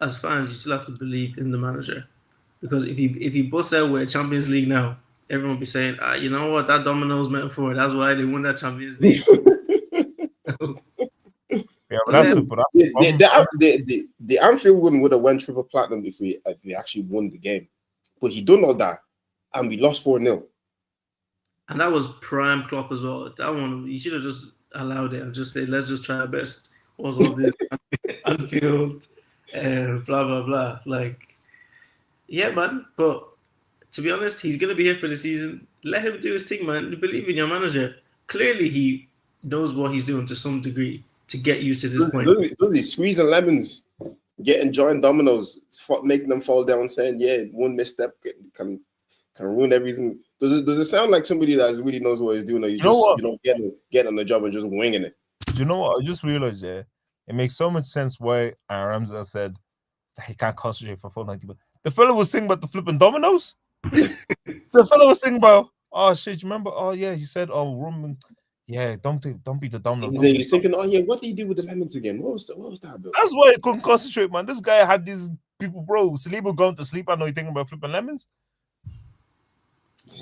as fans, you still have to believe in the manager, because if he busts out with Champions League now, everyone will be saying, you know what, that dominoes metaphor. That's why they won that Champions League. Yeah, but the Anfield win would have won triple platinum if we actually won the game. But he done all that, and we lost 4-0. And that was prime Klopp as well. That one, you should have just allowed it and just said, let's just try our best. What's all this Anfield, blah blah blah. Like, yeah, man. But to be honest, he's gonna be here for the season. Let him do his thing, man. Believe in your manager. Clearly, he knows what he's doing to some degree to get you to this point. He's squeezing lemons, getting giant dominoes, making them fall down, saying, "Yeah, one misstep can ruin everything." Does it sound like somebody that really knows what he's doing, or getting on the job and just winging it? Do you know what? I just realized, it makes so much sense why Ramsdale said that he can't concentrate for full 90 minutes. The fellow was thinking about the flipping dominoes. The fellow was thinking about, oh shit, you remember? Oh yeah, he said, oh Roman, yeah, don't be the domino. He's thinking, oh yeah, what did he do with the lemons again? What was that about? That's why he couldn't concentrate, man. This guy had these people, bro. Saliba going to sleep. I know he thinking about flipping lemons.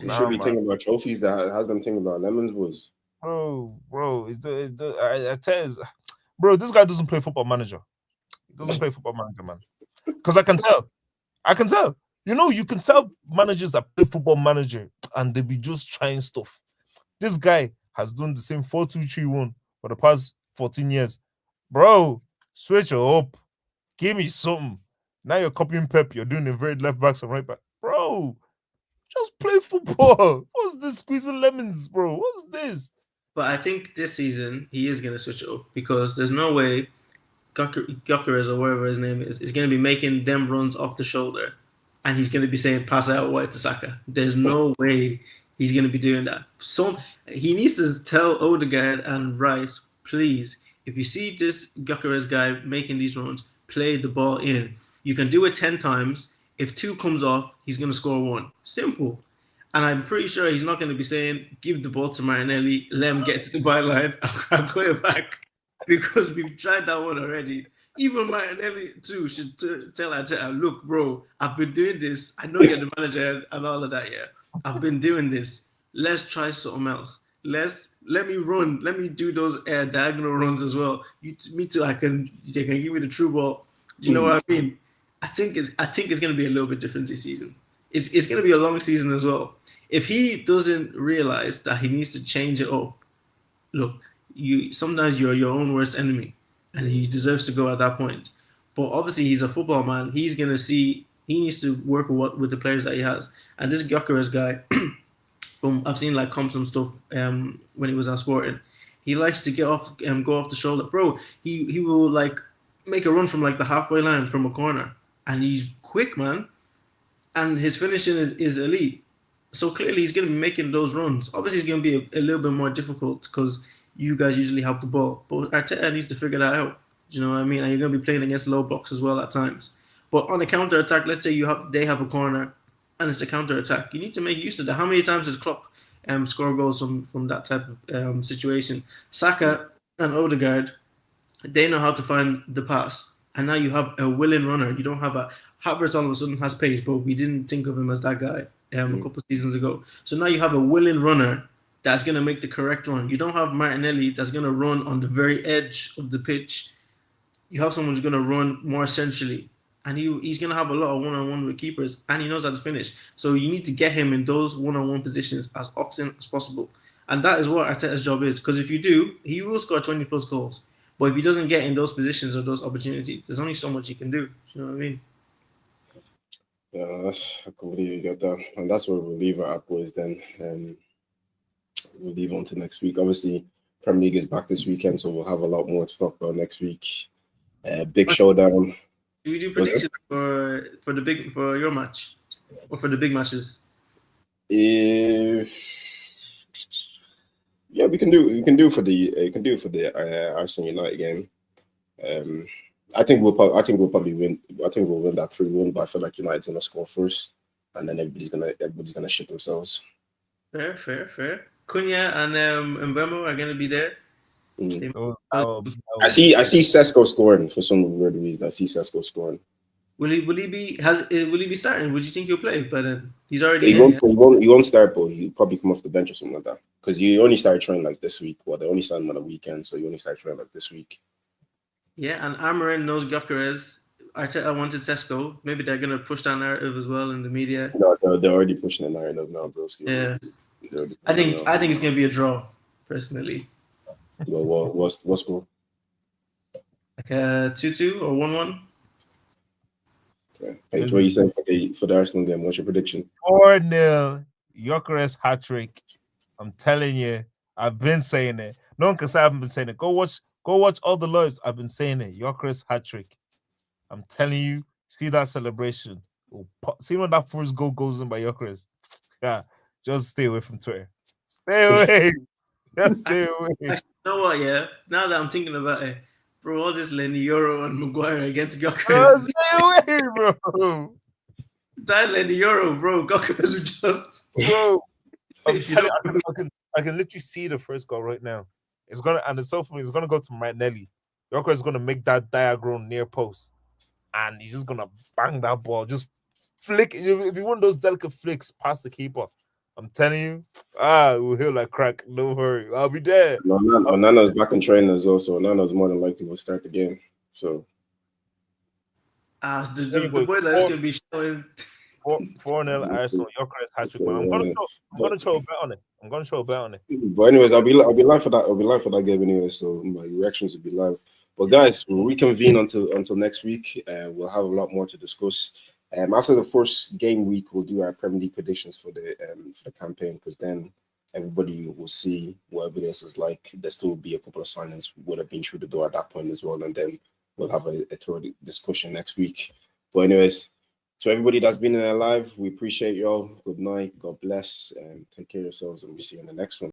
You should be thinking about trophies that has them thinking about lemons, boys. Bro, Arteta'S, bro, this guy doesn't play Football Manager. He doesn't play Football Manager, man. Because I can tell. You can tell managers that play Football Manager and they be just trying stuff. This guy has done the same 4-2-3-1 for the past 14 years. Bro, switch it up. Give me something. Now you're copying Pep. You're doing inverted left backs and right back. Bro, just play football. What's this squeezing lemons, bro? What's this? But I think this season he is going to switch it up, because there's no way Gyökeres or whatever his name is going to be making them runs off the shoulder and he's going to be saying pass out wide to Saka. There's no way he's going to be doing that. So he needs to tell Odegaard and Rice, please, if you see this Gyökeres guy making these runs, play the ball in. You can do it 10 times. If 2 comes off, he's going to score 1. Simple. And I'm pretty sure he's not going to be saying, give the ball to Martinelli, let him get to the byline and play it back. Because we've tried that one already. Even Martinelli, too, should tell Arteta, look, bro, I've been doing this. I know you're the manager and all of that, yeah. I've been doing this. Let's try something else. Let's let me run, let me do those diagonal runs as well. Me too. They can give me the true ball. Do you know what I mean? I think it's gonna be a little bit different this season. It's gonna be a long season as well. If he doesn't realize that he needs to change it up, look, you sometimes you're your own worst enemy, and he deserves to go at that point. But obviously, he's a football man. He's gonna see. He needs to work with the players that he has. And this Gyökeres guy, from I've seen like comps and stuff when he was at Sporting, he likes to go off the shoulder, bro. He will like make a run from like the halfway line from a corner, and he's quick, man, and his finishing is elite. So clearly he's going to be making those runs. Obviously, it's going to be a little bit more difficult because you guys usually have the ball. But Arteta needs to figure that out. Do you know what I mean? And you're going to be playing against low blocks as well at times. But on a counter attack, let's say they have a corner and it's a counter attack. You need to make use of that. How many times did Klopp score goals from that type of situation? Saka and Odegaard, they know how to find the pass. And now you have a willing runner. You don't have a Havertz all of a sudden has pace, but we didn't think of him as that guy a couple of seasons ago. So now you have a willing runner that's going to make the correct run. You don't have Martinelli that's going to run on the very edge of the pitch. You have someone who's going to run more centrally. And he's going to have a lot of one-on-one with keepers, and he knows how to finish. So you need to get him in those one-on-one positions as often as possible. And that is what Arteta's job is. Because if you do, he will score 20-plus goals. But if he doesn't get in those positions or those opportunities, there's only so much he can do. Do you know what I mean? Yeah, I completely get that. And that's where we'll leave our boys then. We'll leave on to next week. Obviously, Premier League is back this weekend, so we'll have a lot more to talk about next week. Big showdown. Do we do predictions for your match or for the big matches? Yeah, we can do for the Arsenal United game. I think we'll probably win. I think we'll win that 3-1, but I feel like United's gonna score first, and then everybody's gonna shit themselves. Fair. Cunha and Mbemo are gonna be there. I see Sesko scoring for some weird reason. I see Sesko scoring. Will he be starting? Would you think he'll play? But he's already He won't start, but he'll probably come off the bench or something like that. Because he only started training like this week. Well, they only signed him on a weekend, so he only started training like this week. Yeah, and Amarin knows Gyökeres. Arteta wanted Sesko. Maybe they're gonna push that narrative as well in the media. No, they're already pushing the narrative now, bro. Yeah, I think it's gonna be a draw, personally. Well, what's goal? Like a 2-2 or 1-1. Okay. Hey, what are you saying for the Arsenal game? What's your prediction? 4-0, Gyökeres hat trick. I'm telling you, I've been saying it. No one can say I haven't been saying it. Go watch all the lives. I've been saying it. Gyökeres hat trick. I'm telling you, see that celebration. See when that first goal goes in by Gyökeres. Yeah, just stay away from Twitter. Stay away. Just stay away. Actually, you know what? Yeah, now that I'm thinking about it, bro, all this Lenny Euro and Maguire against Gyökeres. Stay away, bro. That Lenny Euro, bro. Gyökeres would just. Bro, I can literally see the first goal right now. It's so funny. It's gonna go to Martinelli. Gyökeres is gonna make that diagonal near post, and he's just gonna bang that ball. Just flick. It'll be one of those delicate flicks past the keeper. I'm telling you, we'll heal like crack. No hurry, I'll be there. Onana's back in training as well, so Onana's more than likely will start the game. So, the boys are just gonna be showing 4-0 Arsenal. Gyökeres hat trick. I'm gonna show a bet on it. But anyways, I'll be live for that. I'll be live for that game anyway, so my reactions will be live. But guys, we'll reconvene until next week. We'll have a lot more to discuss. After the first game week, we'll do our Premier League predictions for the campaign, because then everybody will see what everybody else is like. There still will be a couple of signings would have been through the door at that point as well, and then we'll have a thorough discussion next week. But anyways, to everybody that's been in our live, we appreciate y'all. Good night, God bless, and take care of yourselves, and we'll see you in the next one.